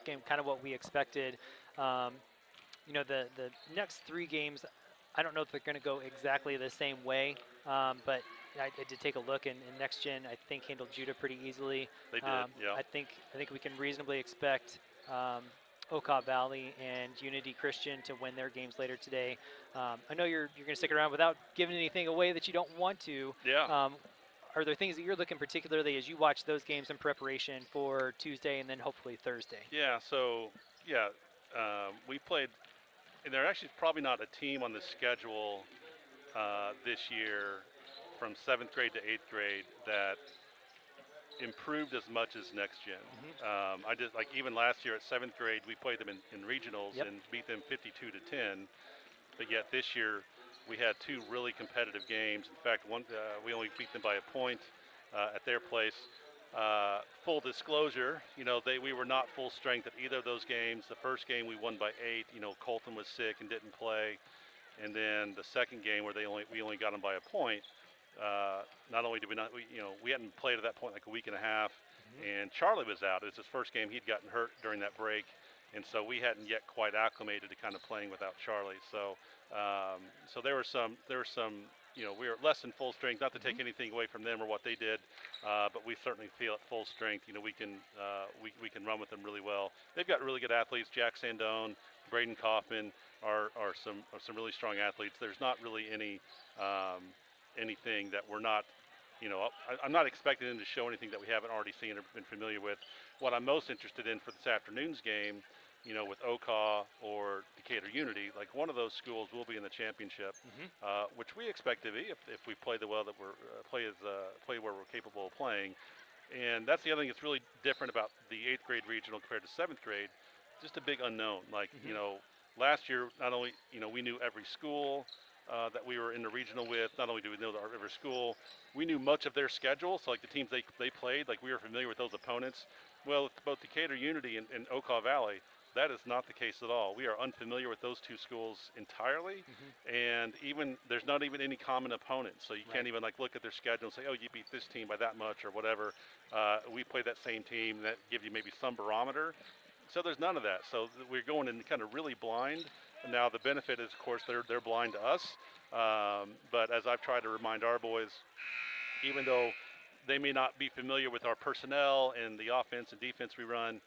Again, kind of what we expected. The next 3 games, I don't know if they're going to go exactly the same way, but I did take a look, and Next Gen I think handled Judah pretty easily. They did, yeah. I think we can reasonably expect Okaw Valley and Unity Christian to win their games later today. I know you're going to stick around without giving anything away that you don't want to. Yeah. Are there things that you're looking particularly as you watch those games in preparation for Tuesday and then hopefully Thursday? Yeah. So we played. And they're actually probably not a team on the schedule this year from 7th grade to 8th grade that improved as much as Next Gen. I just even last year at 7th grade, we played them in regionals and beat them 52 to 10. But yet this year, we had 2 really competitive games. In fact, one we only beat them by a point at their place. Full disclosure, we were not full strength at either of those games. The first game we won by 8. Colton was sick and didn't play, and then the second game where we only got them by a point. Not only did we hadn't played at that point like a week and a half, and Charlie was out. It was his first game. He'd gotten hurt during that break, and so we hadn't yet quite acclimated to kind of playing without Charlie. So there were some. We were less than full strength, not to take anything away from them or what they did, but we certainly feel at full strength. We can run with them really well. They've got really good athletes. Jack Sandone, Braden Kaufman are some really strong athletes. There's not really anything that we're not. I'm not expecting them to show anything that we haven't already seen or been familiar with. What I'm most interested in for this afternoon's game, with Okaw or Decatur Unity, like one of those schools will be in the championship, which we expect to be if we play the well that we're play where we're capable of playing. And that's the other thing that's really different about the 8th grade regional compared to 7th grade. Just a big unknown. Last year not only we knew every school that we were in the regional with. Not only do we know every school, we knew much of their schedule. So like the teams they played, like we were familiar with those opponents. Well, with both Decatur Unity and Okaw Valley, that is not the case at all. We are unfamiliar with those 2 schools entirely, and even there's not even any common opponents. So you can't even look at their schedule and say, oh, you beat this team by that much or whatever. We play that same team, that give you maybe some barometer. So there's none of that. So we're going in kind of really blind. Now the benefit is, of course, they're blind to us. But as I've tried to remind our boys, even though they may not be familiar with our personnel and the offense and defense we run,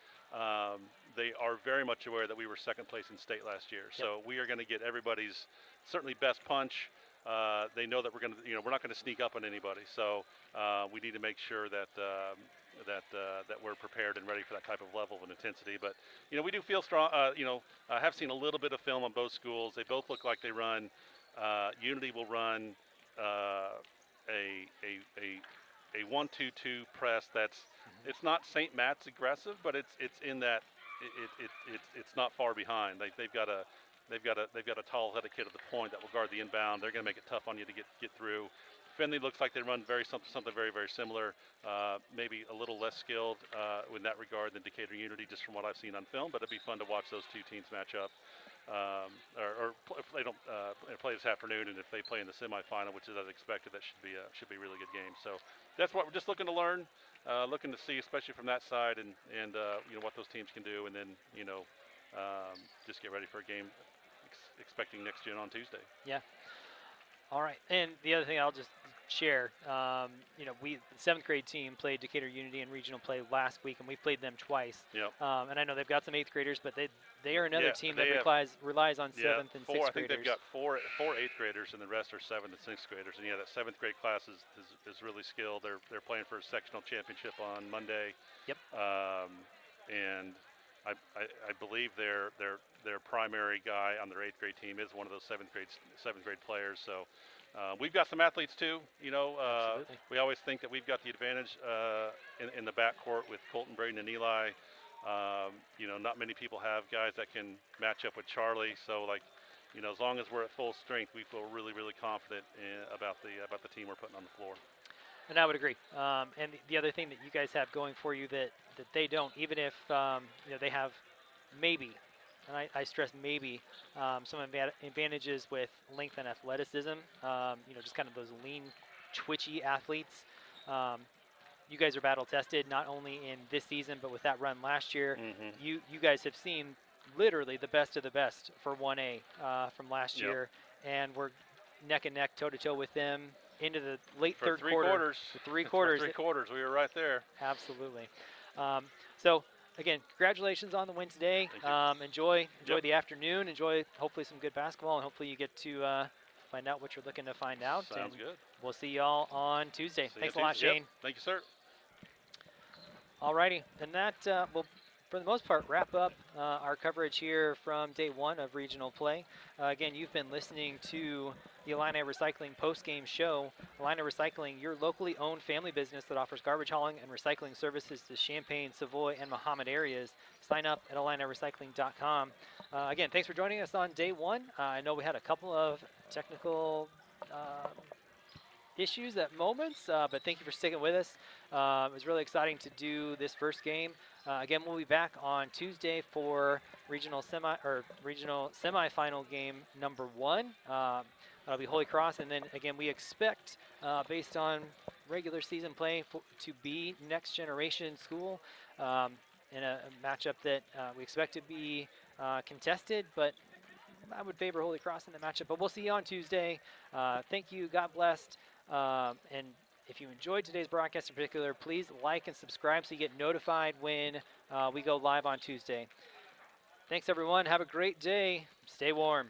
they are very much aware that we were second place in state last year. So we are going to get everybody's certainly best punch. They know that we're going to, we're not going to sneak up on anybody. So we need to make sure that that we're prepared and ready for that type of level of intensity. But we do feel strong. I have seen a little bit of film on both schools. They both look like they run. Unity will run a 1-2-2 press that's it's not St. Matt's aggressive, but it's in that it's not far behind. They've got a tall-headed kid at the point that will guard the inbound. They're going to make it tough on you to get through. Finley looks like they run something very, very similar, maybe a little less skilled in that regard than Decatur Unity, just from what I've seen on film. But it'd be fun to watch those 2 teams match up, if they don't play this afternoon, and if they play in the semifinal, which is as expected, that should be a really good game. So that's what we're just looking to learn, looking to see, especially from that side, and what those teams can do, and then just get ready for a game expecting next gen on Tuesday. Yeah. All right. And the other thing I'll just share, the 7th grade team played Decatur Unity in regional play last week, and we played them twice. Yep. And I know they've got some 8th graders, but they are another Yeah, team they that have- relies on 7th and 6th I graders. think they've got four 8th graders, and the rest are 7th and 6th graders. And yeah, that 7th grade class is really skilled. They're playing for a sectional championship on Monday. Yep. And I believe their primary guy on their 8th grade team is one of those 7th grade players. So we've got some athletes too. Absolutely. We always think that we've got the advantage in the backcourt with Colton, Braden, and Eli. Not many people have guys that can match up with Charlie. So as long as we're at full strength, we feel really, really confident about the team we're putting on the floor. And I would agree. And the other thing that you guys have going for you that they don't, even if they have maybe, and I stress maybe, some advantages with length and athleticism. Just kind of those lean, twitchy athletes. You guys are battle tested not only in this season but with that run last year. Mm-hmm. You guys have seen literally the best of the best for 1A from last Yep. year, and we're neck and neck, toe to toe with them into the late For third three quarter. quarters. For 3 quarters. For 3 quarters, we were right there. Absolutely. So again, congratulations on the win today. Thank you. Enjoy Yep. the afternoon. Enjoy hopefully some good basketball, and hopefully you get to find out what you're looking to find out. Sounds and good. We'll see y'all on Tuesday. See you Thanks a lot, Tuesday. Yep. Shane. Thank you, sir. Alrighty, and that will, for the most part, wrap up our coverage here from day 1 of regional play. Again, you've been listening to the Illini Recycling post-game show. Illini Recycling, your locally owned family business that offers garbage hauling and recycling services to Champaign, Savoy, and Mahomet areas. Sign up at IlliniRecycling.com. Again, thanks for joining us on day 1. I know we had a couple of technical issues at moments, but thank you for sticking with us. It was really exciting to do this first game. Again, we'll be back on Tuesday for regional semifinal game number 1. That'll be Holy Cross, and then again we expect, based on regular season play, to be next generation school in a matchup that we expect to be contested, but I would favor Holy Cross in the matchup. But we'll see you on Tuesday. Thank you. God bless. And if you enjoyed today's broadcast in particular, please like and subscribe so you get notified when we go live on Tuesday. Thanks, everyone. Have a great day. Stay warm.